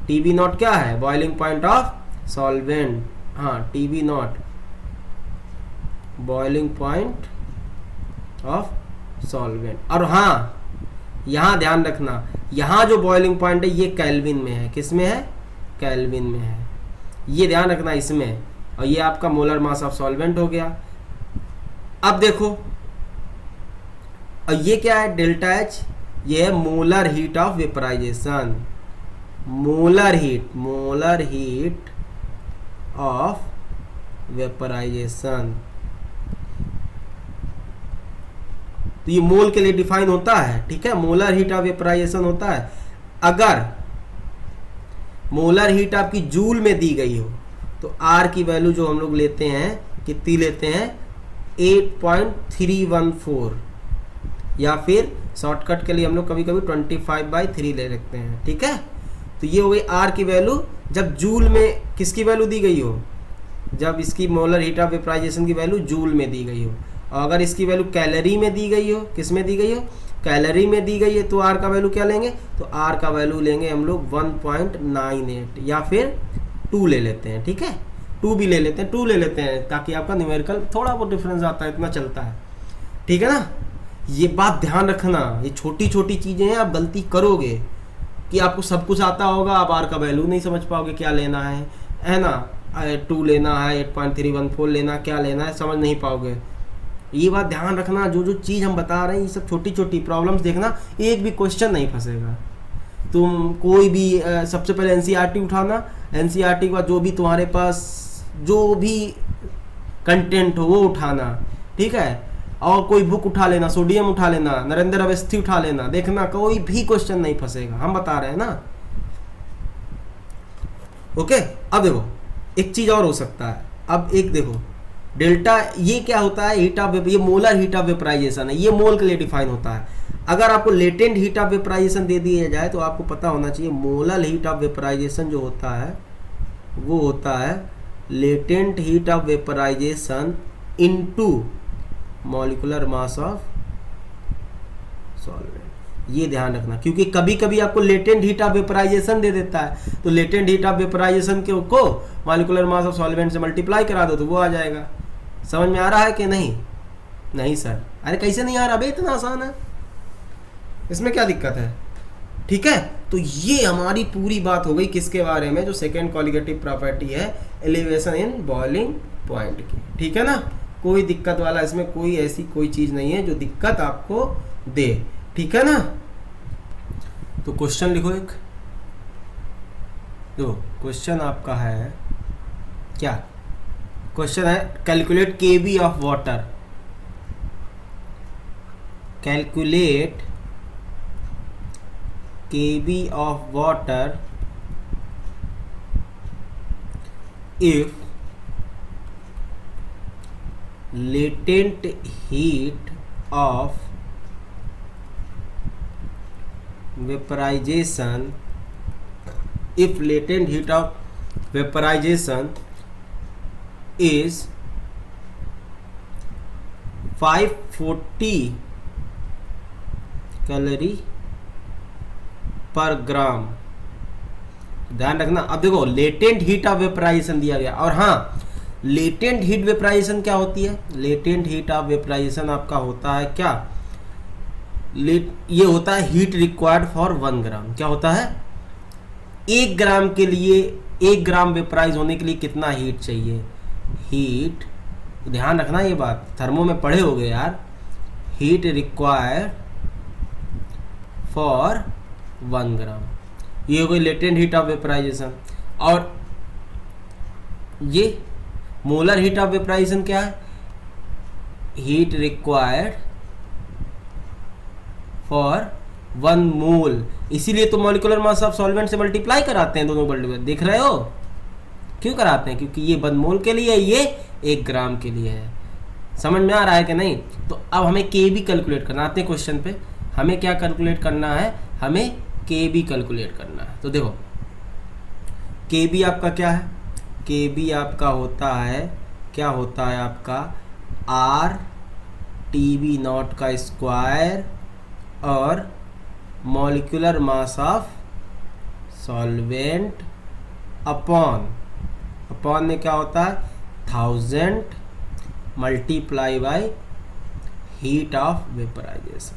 TB naught क्या है, बॉइलिंग पॉइंट ऑफ सॉल्वेंट। हाँ, TB nought boiling point of solvent. और हाँ, यहाँ ध्यान रखना, यहाँ जो बॉइलिंग पॉइंट है ये केल्विन में है। किस में है, केल्विन में है, ये ध्यान रखना इसमें। और ये आपका मोलर मास ऑफ सॉल्वेंट हो गया। अब देखो, और ये क्या है, डेल्टा एच, ये है molar heat of vaporization. Molar heat of vaporization, तो ये मोल के लिए डिफाइन होता है। ठीक है, मोलर हीट ऑफ वेपराइजेशन होता है। अगर मोलर हीट आपकी जूल में दी गई हो तो आर की वैल्यू जो हम लोग लेते हैं, कितनी लेते हैं, 8.314, या फिर शॉर्टकट के लिए हम लोग कभी कभी 25/3 ले लेते हैं। ठीक है, तो ये हो गई आर की वैल्यू जब जूल में किसकी वैल्यू दी गई हो, जब इसकी मोलर हीट ऑफ वेपराइजेशन की वैल्यू जूल में दी गई हो। और अगर इसकी वैल्यू कैलोरी में दी गई हो, किस में दी गई हो, कैलोरी में दी गई है, तो आर का वैल्यू क्या लेंगे, तो आर का वैल्यू लेंगे हम लोग 1.98 या फिर 2 ले लेते हैं। ठीक है, 2 भी ले लेते हैं, 2 ले लेते हैं, ताकि आपका न्यूमेरिकल थोड़ा बहुत डिफरेंस आता है, इतना चलता है। ठीक है ना, ये बात ध्यान रखना, ये छोटी छोटी चीज़ें हैं, आप गलती करोगे कि आपको सब कुछ आता होगा, आप आर का वैल्यू नहीं समझ पाओगे क्या लेना है ना, 2 लेना है, 8.314 लेना, क्या लेना है समझ नहीं पाओगे। ये बात ध्यान रखना, जो जो चीज़ हम बता रहे हैं ये सब छोटी छोटी प्रॉब्लम्स देखना, एक भी क्वेश्चन नहीं फंसेगा। तुम कोई भी सबसे पहले एनसीईआरटी उठाना, एनसीईआरटी के बाद जो भी तुम्हारे पास जो भी कंटेंट हो वो उठाना। ठीक है, और कोई बुक उठा लेना, सोडियम उठा लेना, नरेंद्र अवस्थी उठा लेना, देखना कोई भी क्वेश्चन नहीं फंसेगा, हम बता रहे हैं ना। ओके, अब देखो एक चीज और हो सकता है। अब एक देखो डेल्टा, ये क्या होता है, हीट ऑफ, ये मोलर हीट ऑफ वेपराइजेशन है, ये मोल के लिए डिफाइन होता है। अगर आपको लेटेंट हीट ऑफ वेपराइजेशन दे दिया जाए तो आपको पता होना चाहिए मोलर हीट ऑफ वेपराइजेशन जो होता है वो होता है latent heat of vaporization into molecular mass of solvent. ये ध्यान रखना, क्योंकि कभी कभी आपको लेटेंट हीट ऑफ वेपराइजेशन दे देता है, तो लेटेंट हीट ऑफ वेपराइजेशन को मॉलिक्यूलर मास ऑफ सॉल्वेंट से मल्टीप्लाई करा दो तो वो आ जाएगा। समझ में आ रहा है कि नहीं? नहीं सर, अरे कैसे नहीं आ रहा बे, इतना आसान है, इसमें क्या दिक्कत है? ठीक है, तो ये हमारी पूरी बात हो गई किसके बारे में, जो सेकेंड कॉलिगेटिव प्रॉपर्टी है एलिवेशन इन बॉइलिंग पॉइंट की। ठीक है ना, कोई दिक्कत वाला इसमें कोई ऐसी कोई चीज नहीं है जो दिक्कत आपको दे। ठीक है ना, तो क्वेश्चन लिखो एक। देखो क्वेश्चन आपका है क्या, क्वेश्चन है calculate KB of water, calculate KB of water if latent heat of vaporization, if latent heat of vaporization is 540 calorie पर ग्राम। ध्यान रखना, अब देखो लेटेंट हीट ऑफ वेपराइजेशन दिया गया, और हाँ लेटेंट हीट वेपराइजेशन क्या होती है, लेटेंट हीट ऑफ वेपराइजेशन आपका होता है क्या, ये होता है हीट रिक्वायर्ड फॉर 1 ग्राम। क्या होता है, 1 ग्राम के लिए, 1 ग्राम वेपराइज होने के लिए कितना हीट चाहिए, हीट, ध्यान रखना ये बात, थर्मो में पढ़े होगे यार, हीट रिक्वायर्ड फॉर 1 ग्राम, ये हो गई लेटेंट हीट ऑफ वेपराइजेशन। और ये मोलर हीट ऑफ वेपराइजेशन क्या है, हीट रिक्वायर्ड फॉर 1 मोल, इसीलिए तो मॉलिक्यूलर मास ऑफ सॉल्वेंट से मल्टीप्लाई कराते हैं दोनों मल्टीप्लाई, देख रहे हो क्यों कराते हैं, क्योंकि ये 1 मोल के लिए, ये 1 ग्राम के लिए है। समझ में आ रहा है कि नहीं? तो अब हमें के बी कैलकुलेट करना, आते हैं क्वेश्चन पे, हमें क्या कैलकुलेट करना है, हमें के बी कैलकुलेट करना है। तो देखो के बी आपका क्या है, के बी आपका होता है, क्या होता है आपका, आर टी बी नॉट का स्क्वायर और molecular mass of solvent upon, upon में क्या होता है 1000 multiply by heat of vaporization.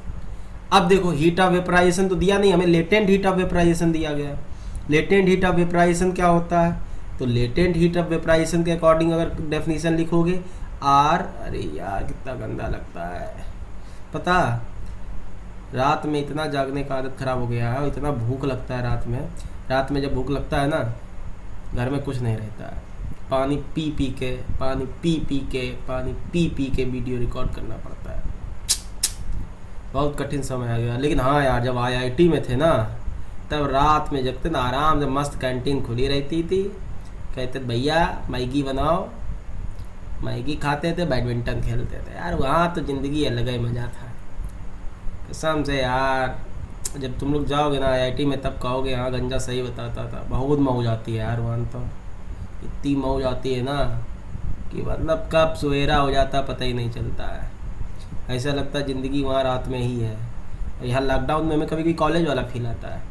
अब देखो हीट ऑफ वेपराइजेशन तो दिया नहीं हमें, लेटेंट हीट ऑफ वेपराइजेशन दिया गया। लेटेंट हीट ऑफ वेपराइजेशन क्या होता है, तो लेटेंट हीट ऑफ वेपराइजेशन के अकॉर्डिंग अगर डेफिनेशन लिखोगे आर, अरे यार कितना गंदा लगता है, पता रात में इतना जागने का आदत खराब हो गया है और इतना भूख लगता है रात में जब भूख लगता है ना, घर में कुछ नहीं रहता है, पानी पी पी के वीडियो रिकॉर्ड करना पड़ता है, बहुत कठिन समय आ गया। लेकिन हाँ यार, जब IIT में थे ना, तब रात में जगते ना, आराम से मस्त कैंटीन खुली रहती थी, कहते भैया मैगी बनाओ, मैगी खाते थे, बैडमिंटन खेलते थे यार, वहाँ तो ज़िंदगी अलग ही मज़ा था कसम से यार। जब तुम लोग जाओगे ना IIT में तब कहोगे हाँ गंजा सही बताता था, बहुत मौज आती है यार वहाँ, तो इतनी मौज आती है ना कि मतलब कब सवेरा हो जाता पता ही नहीं चलता है, ऐसा लगता है ज़िंदगी वहाँ रात में ही है। यहाँ लॉकडाउन में हमें कभी कभी कॉलेज वाला फील आता है।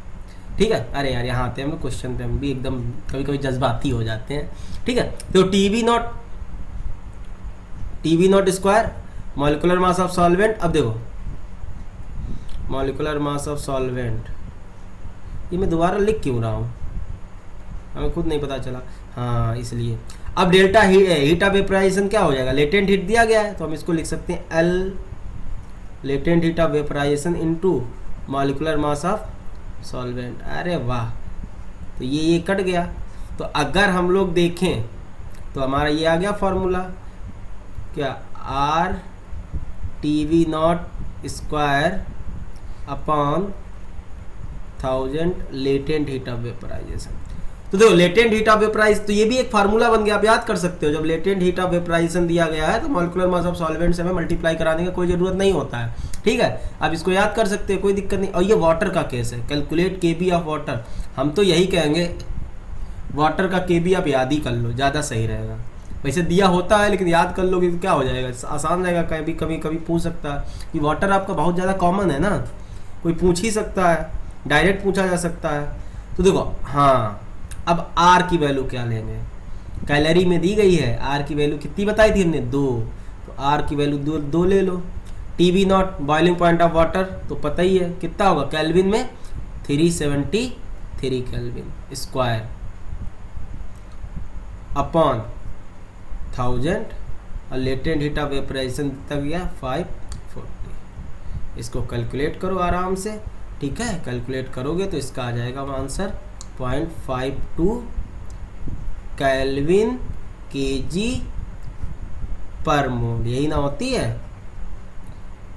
ठीक है, अरे यार यहाँ आते हैं हम क्वेश्चन पे, हम भी एकदम कभी कभी जज्बाती हो जाते हैं। ठीक है, तो T B not square molecular mass of solvent. अब देखो मॉलिक्यूलर मास ऑफ सॉल्वेंट, ये मैं दोबारा लिख क्यों रहा हूँ, हमें खुद नहीं पता चला, हाँ इसलिए। अब डेल्टा हीट ऑफ वेपराइजेशन क्या हो जाएगा, लेटेंट हीट दिया गया है तो हम इसको लिख सकते हैं L latent heat of vaporization into molecular mass of solvent. अरे वाह, तो ये कट गया। तो अगर हम लोग देखें तो हमारा ये आ गया फॉर्मूला, क्या R T V not square upon 1000 latent heat of vaporization. तो देखो लेटेंट हीट ऑफ वेपराइज, तो ये भी एक फार्मूला बन गया, आप याद कर सकते हो। जब लेटेंट हीट ऑफ वेपराइजेशन दिया गया है तो मॉलिक्यूलर मास ऑफ सॉल्वेंट से हमें मल्टीप्लाई कराने की कोई जरूरत नहीं होता है। ठीक है, आप इसको याद कर सकते हो, कोई दिक्कत नहीं। और ये वाटर का केस है, कैलकुलेट केबी ऑफ वाटर, हम तो यही कहेंगे वाटर का केबी आप याद ही कर लो, ज़्यादा सही रहेगा। वैसे दिया होता है लेकिन याद कर लोगे तो क्या हो जाएगा, आसान रहेगा। कभी पूछ सकता है कि वाटर आपका बहुत ज़्यादा कॉमन है ना, कोई पूछ ही सकता है, डायरेक्ट पूछा जा सकता है। तो देखो हाँ, अब आर की वैल्यू क्या लेंगे, कैलोरी में दी गई है, आर की वैल्यू कितनी बताई थी हमने 2, तो आर की वैल्यू 2 ले लो। TB nought boiling point of water तो पता ही है कितना होगा केल्विन में 373 केल्विन स्क्वायर अपॉन 1000 और लेटेंट हीट ऑफ वेपराइजेशन तक गया 540। इसको कैलकुलेट करो आराम से, ठीक है। कैलकुलेट करोगे तो इसका आ जाएगा आंसर 0.52 केल्विन केजी पर मोल, यही ना होती है।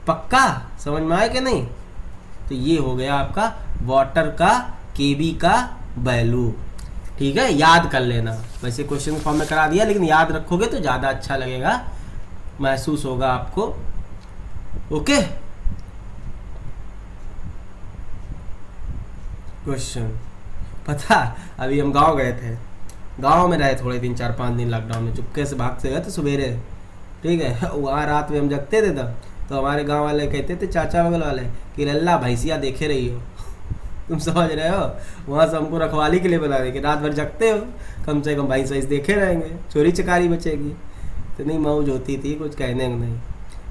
पक्का समझ में आया कि नहीं? तो ये हो गया आपका वाटर का केबी का वैल्यू, ठीक है। याद कर लेना, वैसे क्वेश्चन फॉर्म में करा दिया लेकिन याद रखोगे तो ज़्यादा अच्छा लगेगा, महसूस होगा आपको। ओके, क्वेश्चन पता, अभी हम गांव गए थे, गांव में रहे थोड़े दिन, 4-5 दिन लॉकडाउन में, चुपके से भाग से गए थे सवेरे, ठीक है। वहाँ रात में हम जगते थे तब, तो हमारे गांव वाले कहते थे, चाचा बगल वाले, कि लल्ला भैंसिया देखे रही हो। तुम समझ रहे हो, वहाँ से हमको रखवाली के लिए बता दे कि रात भर जगते हो, कम से कम भैंस वैंस देखे रहेंगे, चोरी चकारी बचेगी। तो नहीं मौज होती थी, कुछ कहने को नहीं।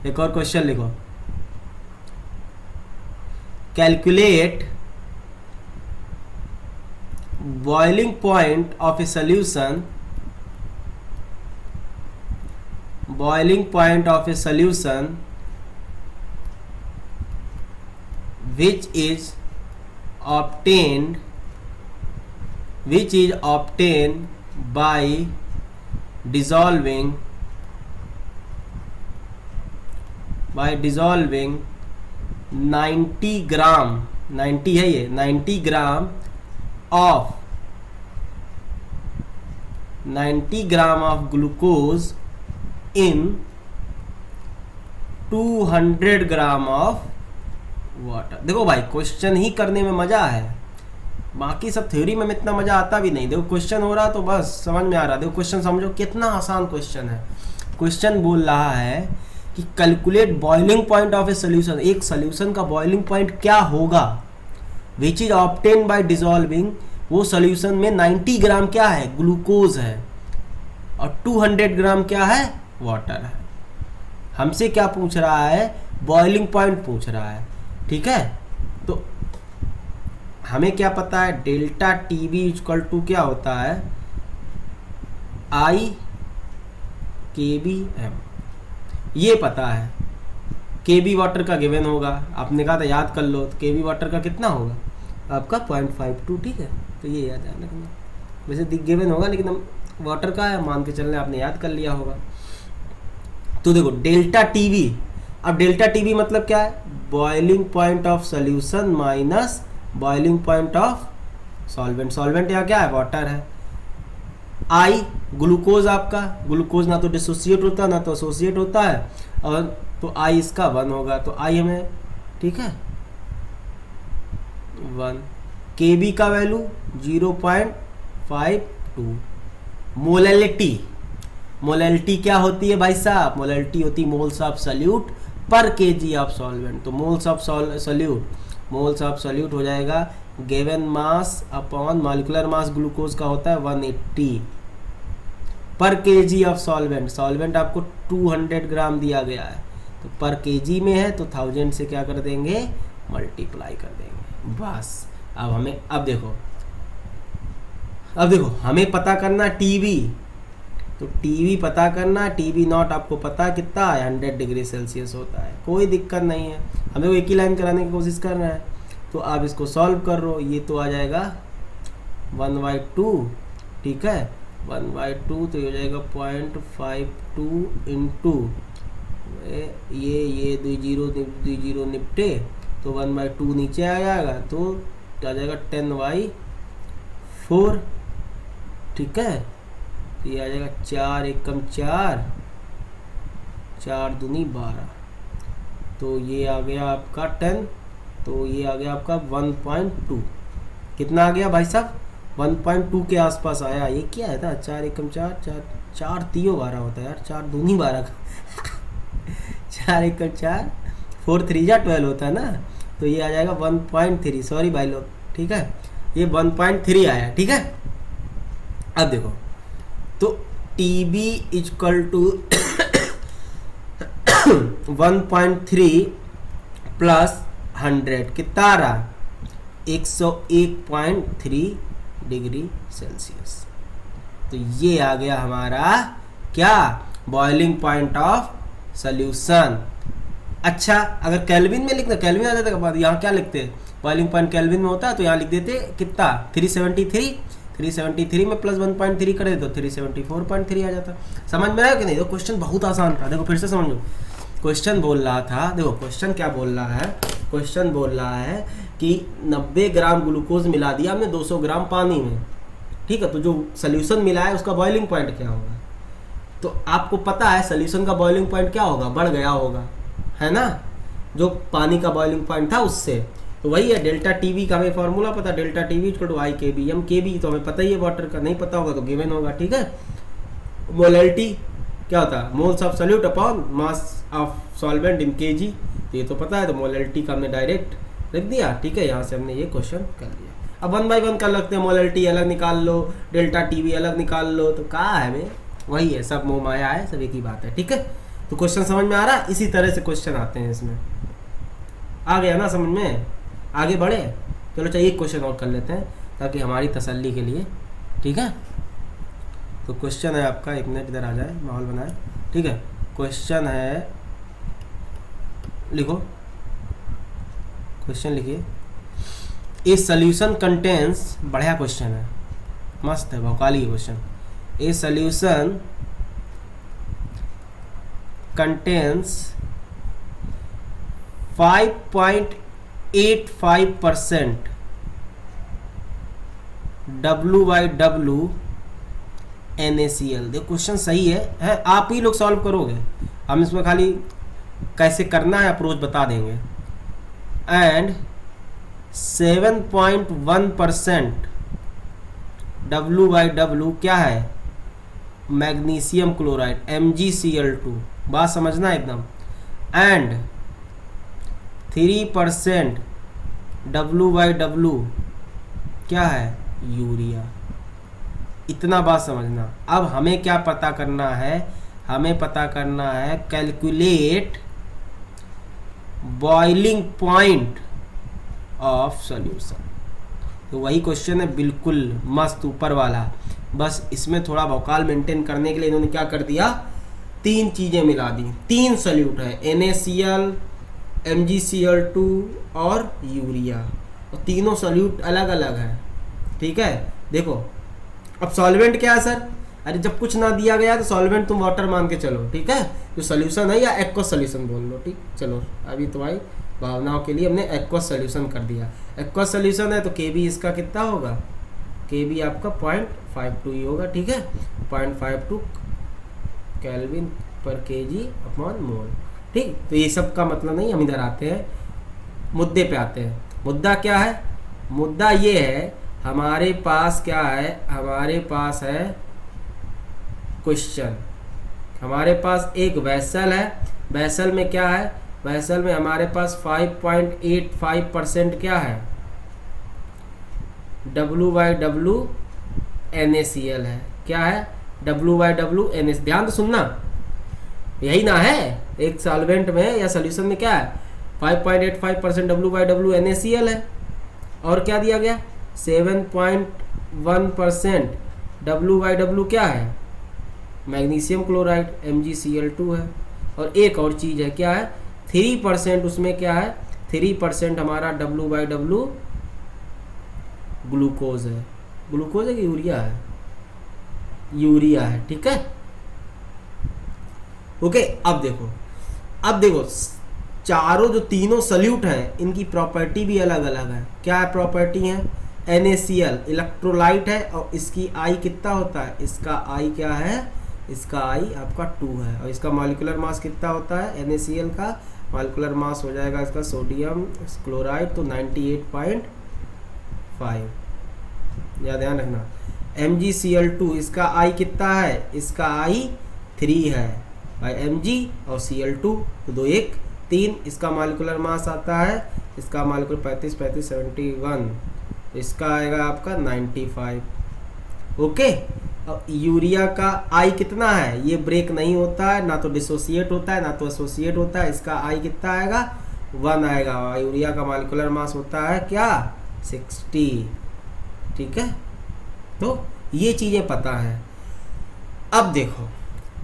एक और क्वेश्चन लिखो, calculate boiling point of a solution, boiling point of a solution which is obtained by dissolving 90 ग्राम, 90 है ये, 90 ग्राम of 90 gram of glucose in 200 gram of water. देखो भाई, क्वेश्चन ही करने में मजा है, बाकी सब थ्योरी में इतना मजा आता भी नहीं। देखो क्वेश्चन हो रहा तो बस समझ में आ रहा। देखो क्वेश्चन समझो कितना आसान क्वेश्चन है। क्वेश्चन बोल रहा है कि calculate boiling point of a solution, एक सोल्यूशन का बॉइलिंग पॉइंट क्या होगा, which is obtain bye dissolving, वो सोल्यूशन में 90 ग्राम क्या है, ग्लूकोज है, और 200 ग्राम क्या है, वाटर है। हमसे क्या पूछ रहा है, बॉइलिंग पॉइंट पूछ रहा है, ठीक है। तो हमें क्या पता है, डेल्टा टीबी इक्वल टू क्या होता है, आई के बी एम, ये पता है। के बी वाटर का गिवन होगा, आपने कहा था याद कर लो, तो के बी वाटर का कितना होगा आपका 0.52, ठीक है। तो ये याद रखना, वैसे गिवन होगा लेकिन हम वाटर का है मान के चलने, आपने याद कर लिया होगा। तो देखो डेल्टा टीवी, अब डेल्टा टीवी मतलब क्या है, boiling point of solution minus boiling point of solvent. Solvent यहाँ क्या है, वाटर है। आई ग्लूकोज, आपका ग्लूकोज ना तो डिसोसिएट होता ना तो एसोसिएट होता है, और तो आई इसका 1 होगा, तो आई हमें, ठीक है 1। के बी का वैल्यू 0.52। मोलैलिटी, मोलैलिटी क्या होती है भाई साहब, मोलैलिटी होती है मोल्स ऑफ सॉल्यूट पर केजी ऑफ सॉल्वेंट। तो moles of solute, moles of solute हो जाएगा given mass upon molecular mass glucose का होता है 180 पर केजी ऑफ सॉल्वेंट। सॉल्वेंट आपको 200 ग्राम दिया गया है, तो पर केजी में है तो 1000 से क्या कर देंगे, मल्टीप्लाई कर देंगे, बस। अब हमें, अब देखो हमें पता करना टीवी, तो टीवी पता करना, टीवी नॉट आपको पता कितना है, 100 डिग्री सेल्सियस होता है, कोई दिक्कत नहीं है। हमें वो एक ही लाइन कराने की कोशिश कर रहे हैं, तो आप इसको सॉल्व कर रो, ये तो आ जाएगा 1/2, ठीक है 1/2, तो ये हो जाएगा 0.52 इंटू ये 2 जीरो निपटे, तो 1/2 नीचे आ जाएगा, तो आ जाएगा 10/4, ठीक है। तो ये आ जाएगा 4 एकम 4, 4 दूनी 12, तो ये आ गया आपका 10, तो ये आ गया आपका 1.2। कितना आ गया भाई साहब, 1.2 के आसपास आया। ये क्या है था, 4 एकम 4, 4 तीयो 12 होता है यार, 4 दूनी 12 का 4 एकम 4, 4 3 जा 12 होता है ना, तो ये आ जाएगा 1.3। सॉरी भाई लोग, ठीक है, ये 1.3 आया, ठीक है। अब देखो तो TB इक्वल टू 1.3 प्लस 100 कितना आ रहा, 101.3 डिग्री सेल्सियस। तो ये आ गया हमारा क्या, बॉइलिंग पॉइंट ऑफ सॉल्यूशन। अच्छा, अगर केल्विन में लिखना, केल्विन आ जाता है, यहाँ क्या लिखते हैं, बॉइलिंग पॉइंट केल्विन में होता है तो यहाँ लिख देते कितना 373 में प्लस 1.3 करे तो 374.3 आ जाता। समझ में आया कि नहीं? तो क्वेश्चन बहुत आसान था, देखो फिर से समझो। क्वेश्चन बोल रहा था, देखो क्वेश्चन क्या बोल रहा है, क्वेश्चन बोल रहा है कि 90 ग्राम ग्लूकोज मिला दिया हमने 200 ग्राम पानी में, ठीक है, तो जो सोल्यूशन मिला है उसका बॉइलिंग पॉइंट क्या होगा। तो आपको पता है सोल्यूशन का बॉइलिंग पॉइंट क्या होगा, बढ़ गया होगा, है ना, जो पानी का बॉइलिंग पॉइंट था उससे। तो वही है डेल्टा टीवी का हमें फॉर्मूला पता, delta TV equal to I K B M के बी, तो हमें पता ही है वाटर का, नहीं पता होगा तो गिवन होगा, ठीक है। मोलैलिटी क्या होता है, moles of solute upon mass of solvent in KG, तो ये तो पता है, तो मोलैलिटी का हमने डायरेक्ट रख दिया, ठीक है। यहाँ से हमने ये क्वेश्चन कर लिया। अब 1 बाय 1 कर लगते हैं, मोलैलिटी अलग निकाल लो, डेल्टा टीवी अलग निकाल लो, तो कहाँ है हमें, वही है, सब मोह माया है, सब एक ही बात है, ठीक है। तो क्वेश्चन समझ में आ रहा है, इसी तरह से क्वेश्चन आते हैं इसमें, आ गया ना समझ में, आगे बढ़े। चलो चाहिए एक क्वेश्चन और कर लेते हैं ताकि हमारी तसल्ली के लिए, ठीक है। तो क्वेश्चन है आपका, एक मिनट इधर आ जाए, माहौल बनाए, ठीक है। क्वेश्चन है, लिखो क्वेश्चन लिखिए, ए सोल्यूशन कंटेन्स, बढ़िया क्वेश्चन है, मस्त है, भौकाली question. A solution contains 5.85% W/W NaCl। देखो क्वेश्चन सही है, आप ही लोग सॉल्व करोगे, हम इसमें खाली कैसे करना है अप्रोच बता देंगे। एंड 7.1% W/W क्या है, मैग्नीशियम क्लोराइड MgCl2, बात समझना एकदम। एंड 3% W/W क्या है, यूरिया। इतना बात समझना। अब हमें क्या पता करना है, हमें पता करना है calculate boiling point of solution. तो वही क्वेश्चन है, बिल्कुल मस्त ऊपर वाला, बस इसमें थोड़ा वोकाल मेंटेन करने के लिए इन्होंने क्या कर दिया, 3 चीज़ें मिला दी, 3 सॉल्यूट है, NaCl, MgCl2 और यूरिया, और तीनों सॉल्यूट अलग अलग है, ठीक है। देखो अब सॉल्वेंट क्या है सर, अरे जब कुछ ना दिया गया तो सॉल्वेंट तुम वाटर मान के चलो, ठीक है। जो सोल्यूशन है या एक्वस सोल्यूशन बोल लो, ठीक, चलो अभी तुम्हारी भावनाओं के लिए हमने एक्वस सोल्यूशन कर दिया। एक्वस सोल्यूशन है तो Kb इसका कितना होगा, Kb आपका 0.52 ही होगा, ठीक है, 0.52 केल्विन पर kg अपॉन मोल, ठीक। तो ये सब का मतलब नहीं, हम इधर आते हैं, मुद्दे पे आते हैं। मुद्दा क्या है, मुद्दा ये है, हमारे पास क्या है, हमारे पास है क्वेश्चन, हमारे पास एक वेसल है, वेसल में क्या है, वेसल में हमारे पास 5.85% क्या है, W/W NaCl है, क्या है, W/W NaCl। ध्यान तो सुनना, यही ना है, एक सॉल्वेंट में या सोल्यूशन में क्या है, 5.85% W/W NaCl है, और क्या दिया गया, 7.1% W/W क्या है, मैग्नीशियम क्लोराइड MgCl2 है, और एक और चीज़ है, क्या है, 3% उसमें क्या है, 3% हमारा W/W ग्लूकोज है, ग्लूकोज है कि यूरिया है, यूरिया है, ठीक है, ओके। अब देखो चारों जो तीनों सल्यूट हैं इनकी प्रॉपर्टी भी अलग अलग है। क्या प्रॉपर्टी है, NaCl इलेक्ट्रोलाइट है, और इसकी I कितना होता है, इसका I क्या है, इसका I आपका 2 है, और इसका मॉलिक्यूलर मास कितना होता है, NaCl का मॉलिक्यूलर मास हो जाएगा इसका सोडियम क्लोराइड तो 98.5, या ध्यान रखना। MgCl2 इसका I कितना है, इसका I 3 है भाई, Mg और Cl2 तो 2 1 3, इसका मॉलिक्यूलर मास आता है, इसका मॉलिक्यूलर 35 71, इसका आएगा आपका 95, ओके। अब यूरिया का आई कितना है, ये ब्रेक नहीं होता है, ना तो डिसोसिएट होता है ना तो एसोसिएट होता है, इसका आई कितना आएगा 1 आएगा। यूरिया का मॉलिक्यूलर मास होता है क्या 60, ठीक है। तो ये चीज़ें पता है। अब देखो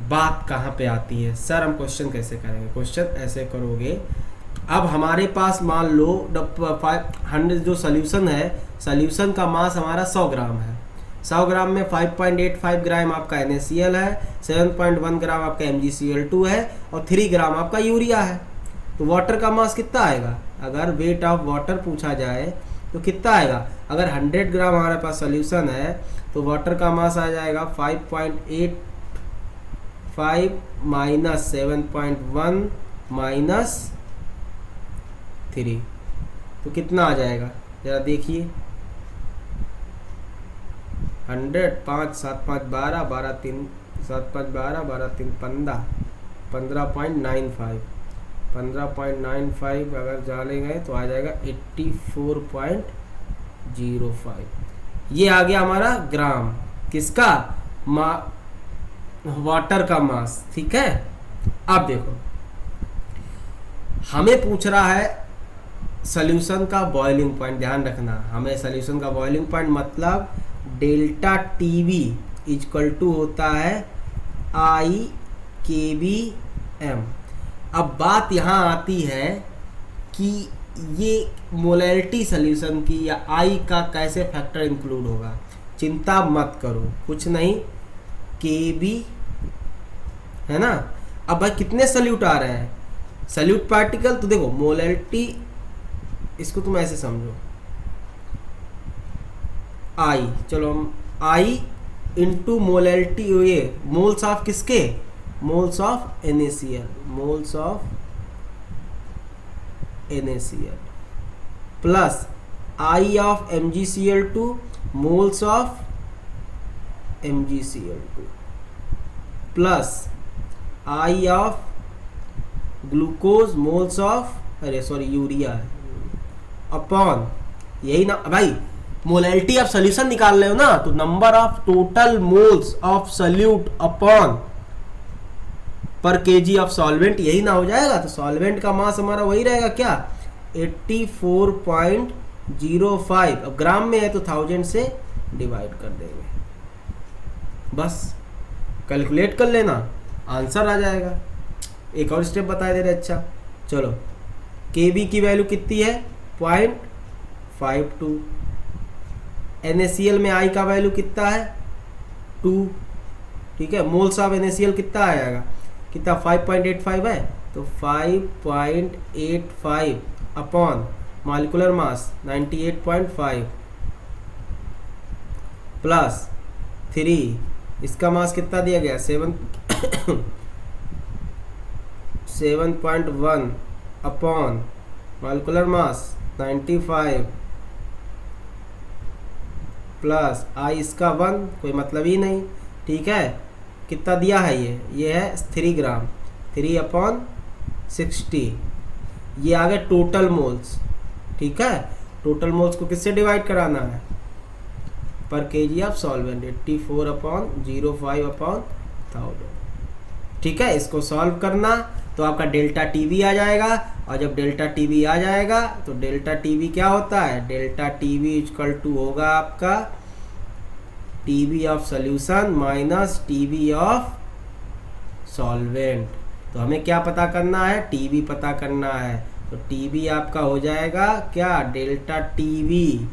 बात कहाँ पे आती है, सर हम क्वेश्चन कैसे करेंगे, क्वेश्चन ऐसे करोगे। अब हमारे पास मान लो 500 जो सोल्यूशन है, सोल्यूशन का मास हमारा 100 ग्राम है। 100 ग्राम में 5.85 ग्राम आपका NaCl है, 7.1 ग्राम आपका MgCl2 है और 3 ग्राम आपका यूरिया है। तो वाटर का मास कितना आएगा, अगर वेट ऑफ वाटर पूछा जाए तो कितना आएगा। अगर 100 ग्राम हमारे पास सोल्यूशन है तो वाटर का मास आ जाएगा 5.85 माइनस 7.1 माइनस 3, तो कितना आ जाएगा जरा देखिए। 100 5 7 5 12 12 3 7 5 12 12 3 15 15.95 15.95 अगर डालेंगे तो आ जाएगा 84.05। ये आ गया हमारा ग्राम किसका, वाटर का मास, ठीक है। अब देखो हमें पूछ रहा है सॉल्यूशन का बॉइलिंग पॉइंट, ध्यान रखना हमें सॉल्यूशन का बॉइलिंग पॉइंट मतलब डेल्टा टीवी इक्वल टू होता है IKBM। अब बात यहाँ आती है कि ये मोलैलिटी सॉल्यूशन की या आई का कैसे फैक्टर इंक्लूड होगा। चिंता मत करो, कुछ नहीं, KB है ना। अब भाई कितने सल्यूट आ रहे हैं, सल्यूट पार्टिकल, तो देखो मोलैलिटी, इसको तुम ऐसे समझो आई, चलो हम आई इंटू मोलैलिटी, ये मोल्स ऑफ किसके, moles of NaCl, moles of NaCl plus I of MgCl2, moles of MgCl2 plus I of glucose, moles of, अरे सॉरी यूरिया है, अपॉन, यही ना भाई मोलैलिटी ऑफ सोल्यूशन निकाल रहे हो ना, तो number of total moles of solute upon पर केजी ऑफ सॉल्वेंट, यही ना हो जाएगा। तो सॉल्वेंट का मास हमारा वही रहेगा क्या 84.05। अब ग्राम में है तो 1000 से डिवाइड कर देंगे, बस कैलकुलेट कर लेना, आंसर आ जाएगा। एक और स्टेप बता दे रहे, अच्छा चलो KB की वैल्यू कितनी है 0.52, NaCl में I का वैल्यू कितना है 2, ठीक है। मोल्स ऑफ NaCl कितना आएगा, कितना 5.85 है, तो 5.85 अपॉन मॉलिक्यूलर मास 98.5 प्लस 3, इसका मास कितना दिया गया 7.1 अपॉन मॉलिक्यूलर मास 95 प्लस आई इसका 1, कोई मतलब ही नहीं, ठीक है। कितना दिया है ये है 3 ग्राम, 3/60, ये आ गया टोटल मोल्स, ठीक है। टोटल मोल्स को किससे डिवाइड कराना है, पर केजी ऑफ सॉल्वेंट 84/05/1000, ठीक है। इसको सॉल्व करना तो आपका डेल्टा टीवी आ जाएगा, और जब डेल्टा टीवी आ जाएगा तो डेल्टा टीवी क्या होता है, डेल्टा टीवी इक्वल टू होगा आपका TV off solution minus TV off solvent. तो हमें क्या पता करना है, टीवी पता करना है। तो टीवी आपका हो जाएगा क्या डेल्टा टीवी,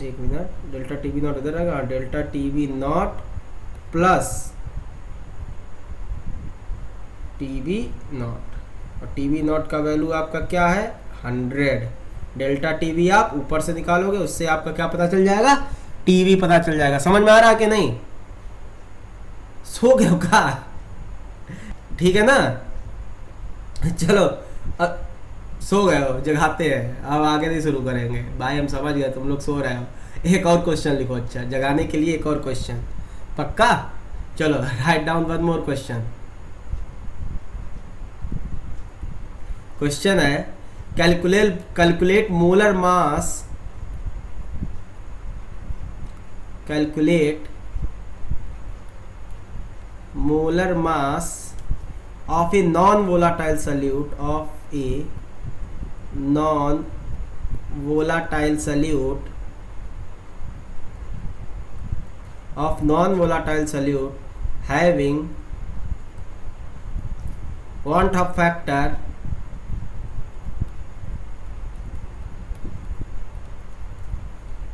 एक मिनट, डेल्टा टीवी नॉट इधर आएगा, delta TV not plus TV not, और टीवी नॉट का वैल्यू आपका क्या है 100। डेल्टा टीवी आप ऊपर से निकालोगे, उससे आपका क्या पता चल जाएगा, टीवी पता चल जाएगा। समझ में आ रहा है कि नहीं, सो गए हो का, ठीक है ना। चलो अब सो गए हो, जगाते हैं, अब आगे नहीं शुरू करेंगे भाई, हम समझ गए तुम लोग सो रहे हो। एक और क्वेश्चन लिखो, अच्छा जगाने के लिए एक और क्वेश्चन, पक्का। चलो write down one more question. Question है calculate molar mass calculate molar mass of a non-volatile solute having want of factor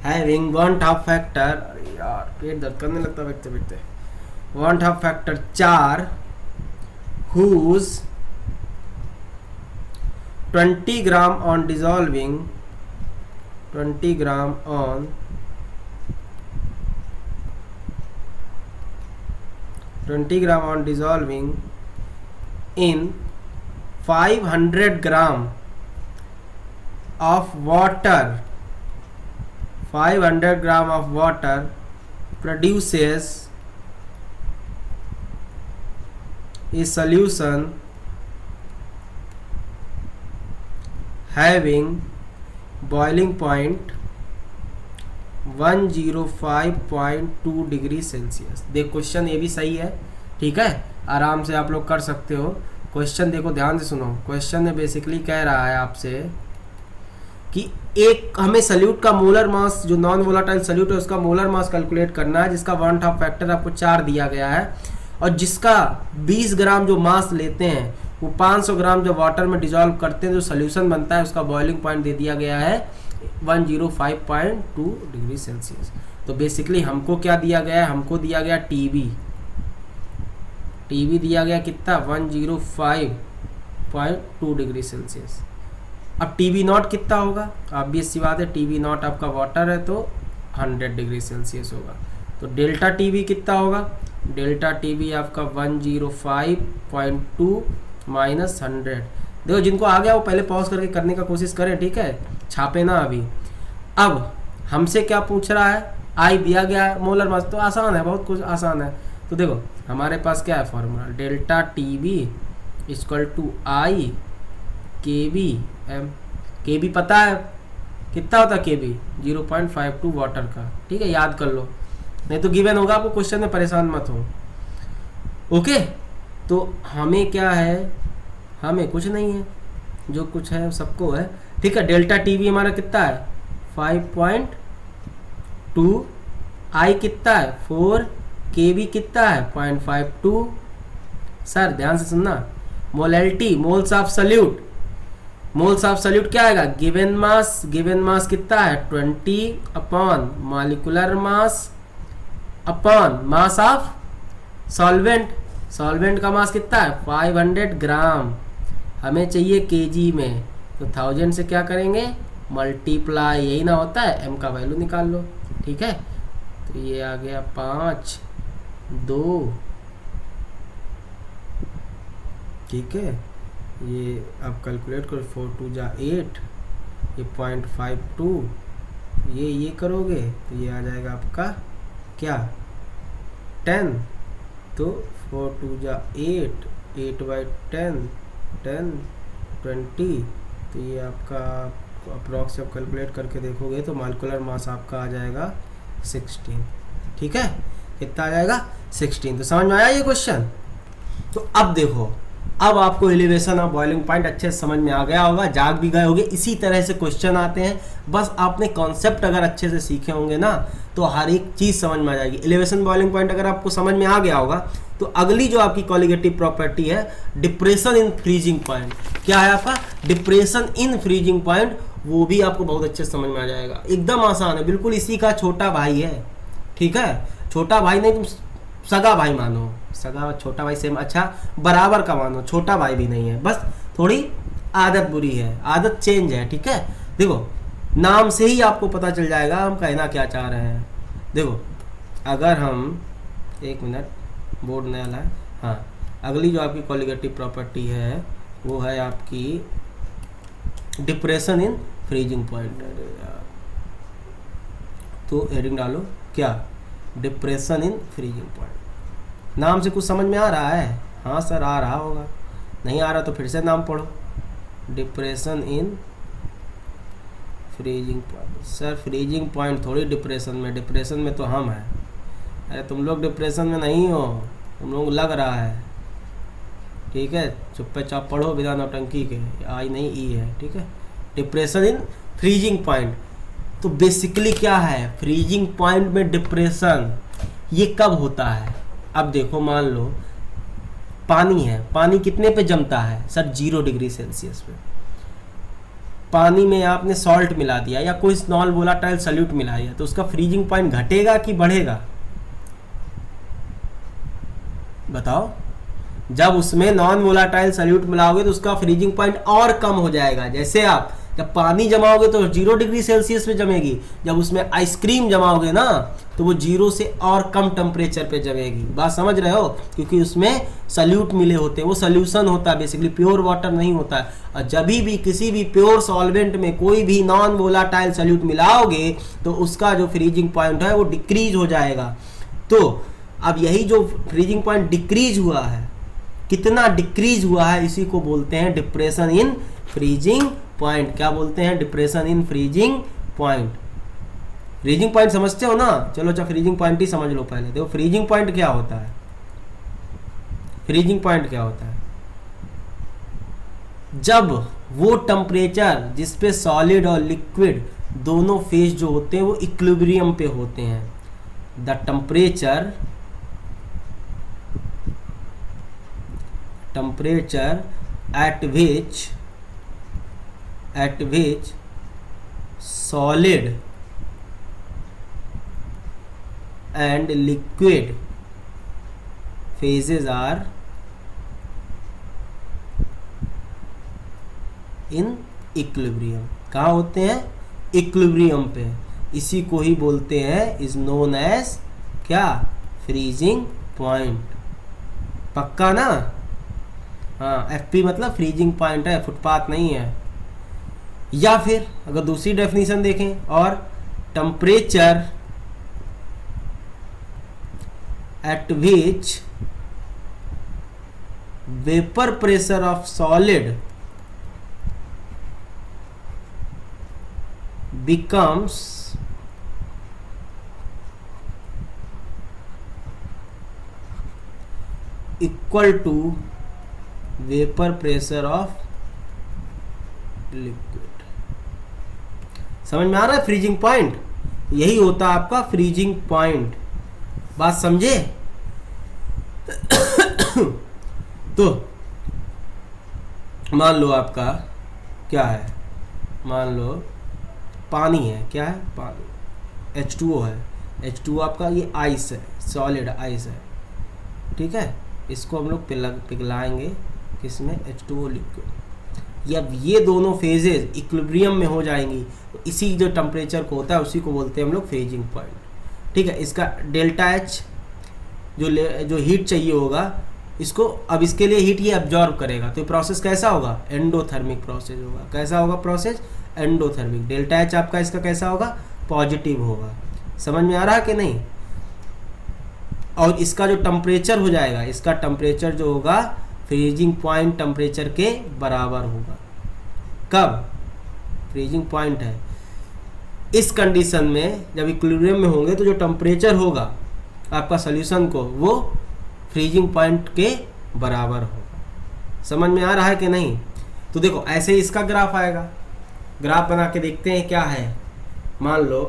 अरे यार पेट दर्द करने लगता बैठते बैठते, want of factor 4 whose 20 gram on dissolving 20 gram on dissolving in 500 gram of water, 500 gram of water produces a solution having boiling point 105.2 degree Celsius. देख question ये भी सही है, ठीक है, आराम से आप लोग कर सकते हो। क्वेश्चन देखो ध्यान से सुनो, क्वेश्चन में बेसिकली कह रहा है आपसे कि एक हमें सल्यूट का मोलर मास, जो नॉन वोलाटाइल सल्यूट है उसका मोलर मास कैलकुलेट करना है, जिसका 1/2 फैक्टर आपको 4 दिया गया है, और जिसका 20 ग्राम जो मास लेते हैं वो 500 ग्राम जो वाटर में डिजॉल्व करते हैं, जो सोल्यूशन बनता है उसका बॉइलिंग पॉइंट दे दिया गया है 105.2 डिग्री सेल्सियस। तो बेसिकली हमको क्या दिया गया है, हमको दिया गया टीबी दिया गया कितना 105.2 डिग्री सेल्सियस। अब टीबी नॉट कितना होगा, ऑब्वियस सी बात है, टीबी नॉट आपका वाटर है तो 100 डिग्री सेल्सियस होगा। तो डेल्टा टीबी कितना होगा, डेल्टा टीबी आपका 105.2 माइनस 100। देखो जिनको आ गया वो पहले पॉज करके करने का कोशिश करें, ठीक है, छापे ना अभी। अब हमसे क्या पूछ रहा है, आई दिया गया है मोलर मास, तो आसान है, बहुत कुछ आसान है। तो देखो हमारे पास क्या है formula, delta TB equal to I K B M. के बी पता है कितना होता है, के बी 0.52 वाटर का, ठीक है, याद कर लो, नहीं तो गिवन होगा आपको क्वेश्चन में, परेशान मत हो। ओके, तो हमें क्या है, हमें कुछ नहीं है, जो कुछ है सबको है, ठीक है। डेल्टा टीवी हमारा कितना है 5.2, आई कितना है 4, के बी कितना है 0.52। सर ध्यान से सुनना, molality moles of solute, moles of solute क्या आएगा, गिवन मास कितना है 20 upon molecular mass upon mass of solvent का मास कितना है 500 ग्राम, हमें चाहिए केजी में, तो 1000 से क्या करेंगे मल्टीप्लाई, यही ना होता है, एम का वैल्यू निकाल लो, ठीक है। तो ये आ गया 5, 2, ठीक है, ये आप कैलकुलेट करो 4 2 जा 8, ये 0.52, ये करोगे तो ये आ जाएगा आपका क्या 10, तो 4 2 जा 8, 8/10, 10 20, तो ये आपका अप्रॉक्स आप कैलकुलेट करके देखोगे तो मॉलिक्यूलर मास आपका आ जाएगा 16, ठीक है, कितना आ जाएगा 16। तो समझ में आया ये क्वेश्चन। तो अब देखो, अब आपको एलिवेशन ऑफ बॉइलिंग पॉइंट अच्छे से समझ में आ गया होगा, जाग भी गए होंगे। इसी तरह से क्वेश्चन आते हैं, बस आपने कॉन्सेप्ट अगर अच्छे से सीखे होंगे ना तो हर एक चीज़ समझ में आ जाएगी। एलिवेशन बॉइलिंग पॉइंट अगर आपको समझ में आ गया होगा तो अगली जो आपकी कॉलिगेटिव प्रॉपर्टी है डिप्रेशन इन फ्रीजिंग पॉइंट, क्या है आपका डिप्रेशन इन फ्रीजिंग पॉइंट, वो भी आपको बहुत अच्छे से समझ में आ जाएगा। एकदम आसान है, बिल्कुल इसी का छोटा भाई है, ठीक है, छोटा भाई नहीं तुम सगा भाई मानो, सगा छोटा भाई सेम, अच्छा बराबर का मानो, छोटा भाई भी नहीं है, बस थोड़ी आदत बुरी है, आदत चेंज है, ठीक है। देखो नाम से ही आपको पता चल जाएगा हम कहना क्या चाह रहे हैं। देखो अगर हम, एक मिनट बोर्ड नया लाए, हाँ, अगली जो आपकी कॉलिगेटिव प्रॉपर्टी है वो है आपकी डिप्रेशन इन फ्रीजिंग पॉइंट। तो हेडिंग डालो क्या, डिप्रेशन इन फ्रीजिंग पॉइंट। नाम से कुछ समझ में आ रहा है, हाँ सर आ रहा होगा, नहीं आ रहा तो फिर से नाम पढ़ो, depression in freezing point, sir freezing point थोड़ी डिप्रेशन में, डिप्रेशन में तो हम हैं। अरे तुम लोग डिप्रेशन में नहीं हो, तुम लोग लग रहा है, ठीक है। चुपचाप पढ़ो बिना नौटंकी के, आई नहीं ई है, ठीक है। डिप्रेशन इन फ्रीजिंग पॉइंट, तो बेसिकली क्या है फ्रीजिंग पॉइंट में डिप्रेशन, ये कब होता है। अब देखो मान लो पानी है, पानी कितने पे जमता है सर 0 डिग्री सेल्सियस पे। पानी में आपने सॉल्ट मिला दिया या कोई नॉन वोलाटाइल सॉल्यूट मिला दिया, तो उसका फ्रीजिंग पॉइंट घटेगा कि बढ़ेगा, बताओ। जब उसमें नॉन वोलाटाइल सॉल्यूट मिलाओगे तो उसका फ्रीजिंग पॉइंट और कम हो जाएगा। जैसे आप जब पानी जमाओगे तो 0 डिग्री सेल्सियस पे जमेगी, जब उसमें आइसक्रीम जमाओगे ना तो वो 0 से और कम टेम्परेचर पे जमेगी। बात समझ रहे हो, क्योंकि उसमें सल्यूट मिले होते हैं, वो सोल्यूशन होता है, बेसिकली प्योर वाटर नहीं होता है। और जब भी किसी भी प्योर सॉल्वेंट में कोई भी नॉन वोलाटाइल सल्यूट मिलाओगे तो उसका जो फ्रीजिंग पॉइंट है वो डिक्रीज हो जाएगा। तो अब यही जो फ्रीजिंग पॉइंट डिक्रीज हुआ है, कितना डिक्रीज हुआ है, इसी को बोलते हैं डिप्रेशन इन फ्रीजिंग पॉइंट। क्या बोलते हैं, depression in freezing point. Freezing point समझते हो ना, चलो अच्छा फ्रीजिंग पॉइंट ही समझ लो पहले। देखो फ्रीजिंग पॉइंट क्या होता है, फ्रीजिंग पॉइंट क्या होता है, जब वो टेम्परेचर जिस पे सॉलिड और लिक्विड दोनों फेज जो होते हैं वो इक्विलिब्रियम पे होते हैं। The temperature at which solid and liquid phases are in equilibrium। कहाँ होते हैं, इक्विलिब्रियम पे। इसी को ही बोलते हैं इज नोन एज क्या, फ्रीजिंग पॉइंट। पक्का ना, हाँ एफपी मतलब फ्रीजिंग पॉइंट है, फुटपाथ नहीं है। या फिर अगर दूसरी डेफिनेशन देखें, और temperature at which vapour pressure of solid becomes equal to vapour pressure of liquid. समझ में आ रहा है फ्रीजिंग पॉइंट, यही होता है आपका फ्रीजिंग पॉइंट। बात समझे। तो मान लो आपका क्या है, मान लो पानी है, क्या है पानी, H2O है। H2O आपका ये आइस है, सॉलिड आइस है, ठीक है। इसको हम लोग पिघलाएंगे किसमें, H2O लिक्विड। जब ये दोनों फेजेस इक्विलिब्रियम में हो जाएंगी तो इसी जो टेम्परेचर को होता है उसी को बोलते हैं हम लोग फ्रीजिंग पॉइंट, ठीक है। इसका डेल्टा H जो हीट चाहिए होगा इसको, अब इसके लिए हीट ये एब्जॉर्ब करेगा, तो प्रोसेस कैसा होगा, एंडोथर्मिक प्रोसेस होगा। कैसा होगा प्रोसेस, एंडोथर्मिक। डेल्टा H आपका इसका कैसा होगा, पॉजिटिव होगा। समझ में आ रहा है कि नहीं। और इसका जो टेम्परेचर हो जाएगा, इसका टेम्परेचर जो होगा फ्रीजिंग पॉइंट टेम्परेचर के बराबर होगा। कब, फ्रीजिंग पॉइंट है इस कंडीशन में, जब इक्विलिब्रियम में होंगे तो जो टेम्परेचर होगा आपका सॉल्यूशन को वो फ्रीजिंग पॉइंट के बराबर होगा। समझ में आ रहा है कि नहीं। तो देखो ऐसे ही इसका ग्राफ आएगा, ग्राफ बना के देखते हैं क्या है। मान लो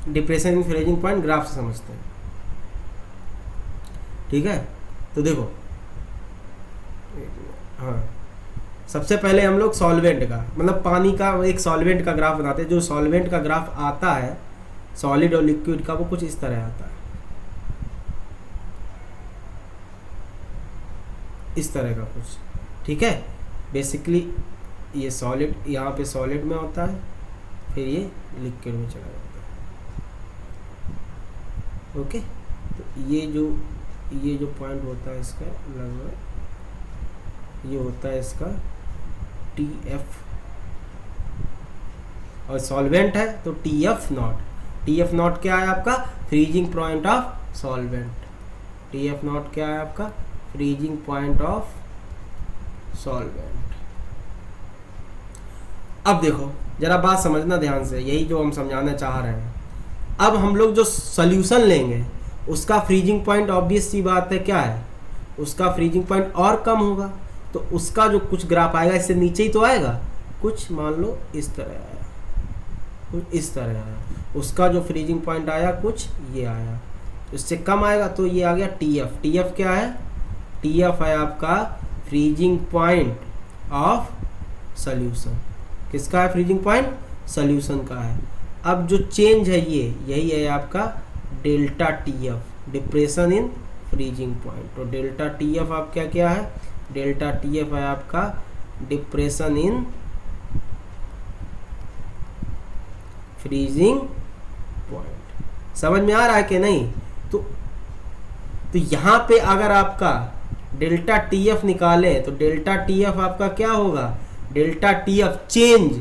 depression in freezing point, graph से समझते हैं, ठीक है। तो देखो हाँ, सबसे पहले हम लोग सॉल्वेंट का मतलब पानी का एक सॉल्वेंट का ग्राफ बनाते हैं। जो सॉल्वेंट का ग्राफ आता है सॉलिड और लिक्विड का, वो कुछ इस तरह आता है, इस तरह का कुछ, ठीक है। बेसिकली ये सॉलिड यहाँ पे सॉलिड में होता है, फिर ये लिक्विड में चला जाता है, ओके। तो ये जो पॉइंट होता है इसका लगभग ये होता है इसका TF, और सॉल्वेंट है तो TF नॉट। TF नॉट क्या है आपका, freezing point of solvent. TF not क्या है आपका, फ्रीजिंग पॉइंट ऑफ सॉल्वेंट। अब देखो जरा बात समझना ध्यान से, यही जो हम समझाना चाह रहे हैं। अब हम लोग जो सॉल्यूशन लेंगे उसका फ्रीजिंग पॉइंट ऑब्वियस सी बात है क्या है, उसका फ्रीजिंग पॉइंट और कम होगा, तो उसका जो कुछ ग्राफ आएगा इससे नीचे ही तो आएगा, कुछ मान लो इस तरह आया, कुछ इस तरह आया, उसका जो फ्रीजिंग पॉइंट आया कुछ ये आया, इससे कम आएगा तो ये आ गया TF। TF क्या है? TF है आपका फ्रीजिंग पॉइंट ऑफ सॉल्यूशन। किसका है फ्रीजिंग पॉइंट? सॉल्यूशन का है। अब जो चेंज है ये यही है आपका delta TF, depression in freezing point. तो डेल्टा TF आप क्या क्या है? डेल्टा TF है आपका डिप्रेशन इन फ्रीजिंग पॉइंट। समझ में आ रहा है कि नहीं? तो यहां पे अगर आपका डेल्टा TF निकाले तो डेल्टा TF आपका क्या होगा? डेल्टा TF चेंज,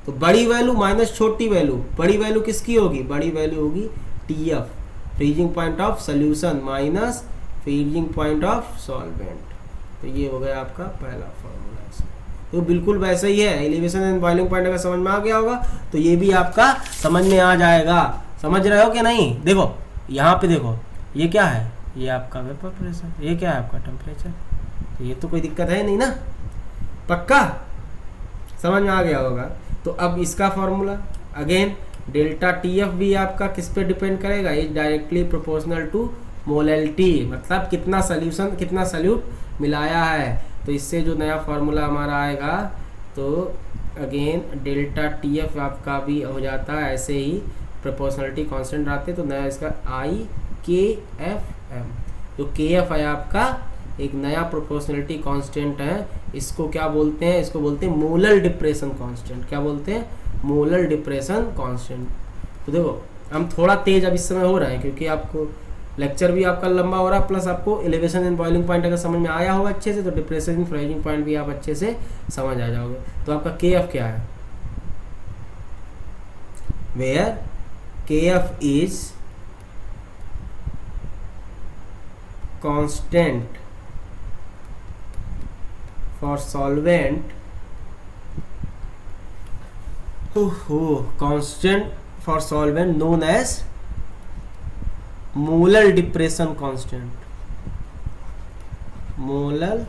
तो बड़ी वैल्यू माइनस छोटी वैल्यू, बड़ी वैल्यू किसकी होगी? बड़ी वैल्यू होगी TF, freezing point of solution, minus freezing point of solvent. तो ये हो गया आपका पहला फॉर्मूला। तो बिल्कुल वैसा ही है, एलिवेशन एंड बॉइलिंग पॉइंट अगर समझ में आ गया होगा तो ये भी आपका समझ में आ जाएगा। समझ रहे हो कि नहीं? देखो यहाँ पे देखो, ये क्या है? ये आपका वेपर प्रेशर, ये क्या है? आपका टेम्परेचर। तो ये तो कोई दिक्कत है नहीं ना, पक्का समझ में आ गया होगा। तो अब इसका फॉर्मूला अगेन, डेल्टा TF भी आपका किस पे डिपेंड करेगा? Is directly proportional to molality, मतलब कितना सॉल्यूशन, कितना सॉल्यूट मिलाया है। तो इससे जो नया फार्मूला हमारा आएगा तो अगेन डेल्टा TF आपका भी हो जाता है ऐसे ही, प्रोपोर्शनलिटी कांस्टेंट आते, तो नया इसका IKFM। तो KF है आपका एक नया प्रोपोर्शनलिटी कांस्टेंट है, इसको क्या बोलते हैं? इसको बोलते हैं मोलर डिप्रेशन कांस्टेंट। क्या बोलते हैं? Molar depression constant. तो देखो हम थोड़ा तेज अब इस समय हो रहे हैं क्योंकि आपको लेक्चर भी आपका लंबा हो रहा है, प्लस आपको एलिवेशन एंड बॉइलिंग पॉइंट अगर समझ में आया होगा अच्छे से तो डिप्रेशन इन फ्रीजिंग पॉइंट भी आप अच्छे से समझ आ जाओगे। तो आपका KF क्या है? Where KF is constant for solvent, constant for solvent known as molar depression constant, molar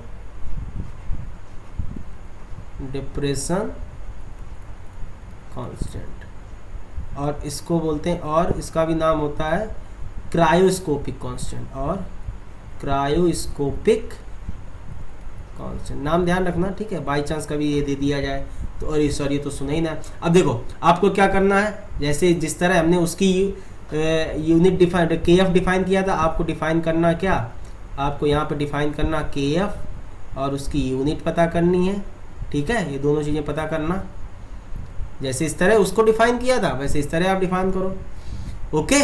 depression constant. और इसको बोलते हैं, और इसका भी नाम होता है क्रायोस्कोपिक कांस्टेंट, और क्रायोस्कोपिक कांस्टेंट। नाम ध्यान रखना, ठीक है? बाई चांस कभी ये दे दिया जाए तो अरे सॉरी, ये तो सुना ही ना। अब देखो आपको क्या करना है, जैसे जिस तरह हमने उसकी यूनिट डिफाइन KF डिफाइन किया था, आपको डिफाइन करना क्या? आपको यहाँ पे डिफाइन करना KF और उसकी यूनिट पता करनी है, ठीक है? ये दोनों चीज़ें पता करना, जैसे इस तरह उसको डिफाइन किया था वैसे इस तरह आप डिफाइन करो, ओके?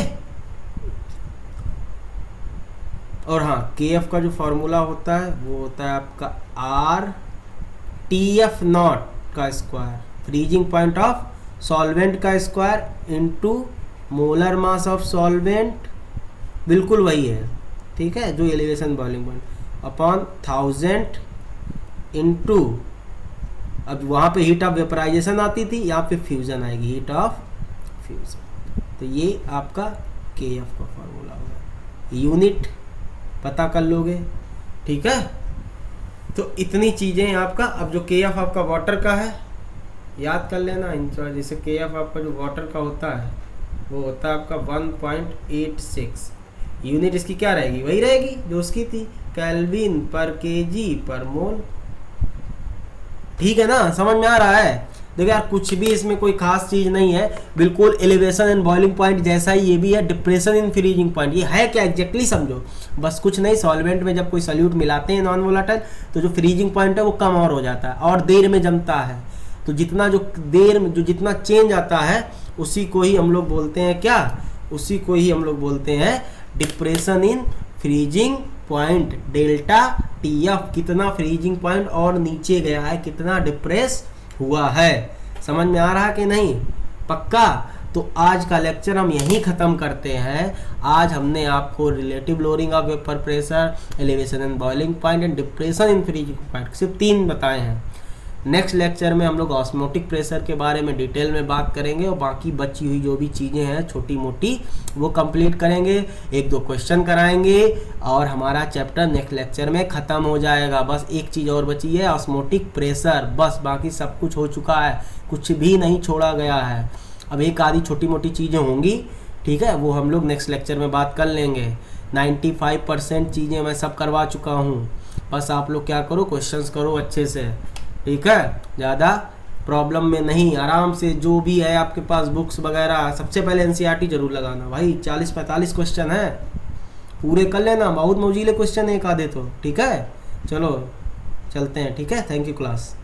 और हाँ, KF का जो फॉर्मूला होता है वो होता है आपका RTF नॉट का square, freezing point of solvent का square into molar mass of solvent, बिल्कुल वही है, ठीक है? जो elevation boiling point upon 1000 into, अब वहाँ पे हीट ऑफ वेपराइजेशन आती थी, यहाँ पे फ्यूजन आएगी, हीट ऑफ फ्यूजन। तो ये आपका KF का फॉर्मूला होगा, यूनिट पता कर लोगे, ठीक है? तो इतनी चीज़ें आपका। अब जो KF आपका वाटर का है याद कर लेना इंचा, जैसे KF आपका जो वाटर का होता है वो होता है आपका 1.86, यूनिट इसकी क्या रहेगी? वही रहेगी जो उसकी थी, केल्विन पर kg पर मोल, ठीक है ना? समझ में आ रहा है? देखो यार कुछ भी इसमें कोई खास चीज़ नहीं है, बिल्कुल एलिवेशन एंड बॉइलिंग पॉइंट जैसा ही ये भी है, डिप्रेशन इन फ्रीजिंग पॉइंट। ये है क्या एग्जैक्टली समझो, बस कुछ नहीं, सॉल्वेंट में जब कोई सॉल्यूट मिलाते हैं नॉन वोलेटाइल तो जो फ्रीजिंग पॉइंट है वो कम और हो जाता है और देर में जमता है। तो जितना जो देर में जो जितना चेंज आता है उसी को ही हम लोग बोलते हैं क्या? उसी को ही हम लोग बोलते हैं depression in freezing point. Delta TF कितना फ्रीजिंग पॉइंट और नीचे गया है, कितना डिप्रेस हुआ है। समझ में आ रहा कि नहीं? पक्का? तो आज का लेक्चर हम यहीं ख़त्म करते हैं। आज हमने आपको relative lowering of vapour pressure, elevation and boiling point and depression in freezing point सिर्फ 3 बताए हैं। नेक्स्ट लेक्चर में हम लोग ऑस्मोटिक प्रेशर के बारे में डिटेल में बात करेंगे और बाकी बची हुई जो भी चीज़ें हैं छोटी मोटी वो कंप्लीट करेंगे, 1-2 क्वेश्चन कराएंगे और हमारा चैप्टर नेक्स्ट लेक्चर में ख़त्म हो जाएगा। बस एक चीज़ और बची है, ऑस्मोटिक प्रेशर, बस बाकी सब कुछ हो चुका है, कुछ भी नहीं छोड़ा गया है। अब एक आधी छोटी मोटी चीज़ें होंगी, ठीक है, वो हम लोग नेक्स्ट लेक्चर में बात कर लेंगे। 95% चीज़ें मैं सब करवा चुका हूँ, बस आप लोग क्या करो, क्वेश्चंस करो अच्छे से, ठीक है, ज़्यादा प्रॉब्लम में नहीं, आराम से जो भी है आपके पास बुक्स वगैरह, सबसे पहले एनसीईआरटी जरूर लगाना भाई। 40-45 क्वेश्चन है, पूरे कर लेना, बहुत मौजीले क्वेश्चन एक आधे तो, ठीक है। चलो चलते हैं, ठीक है, थैंक यू क्लास।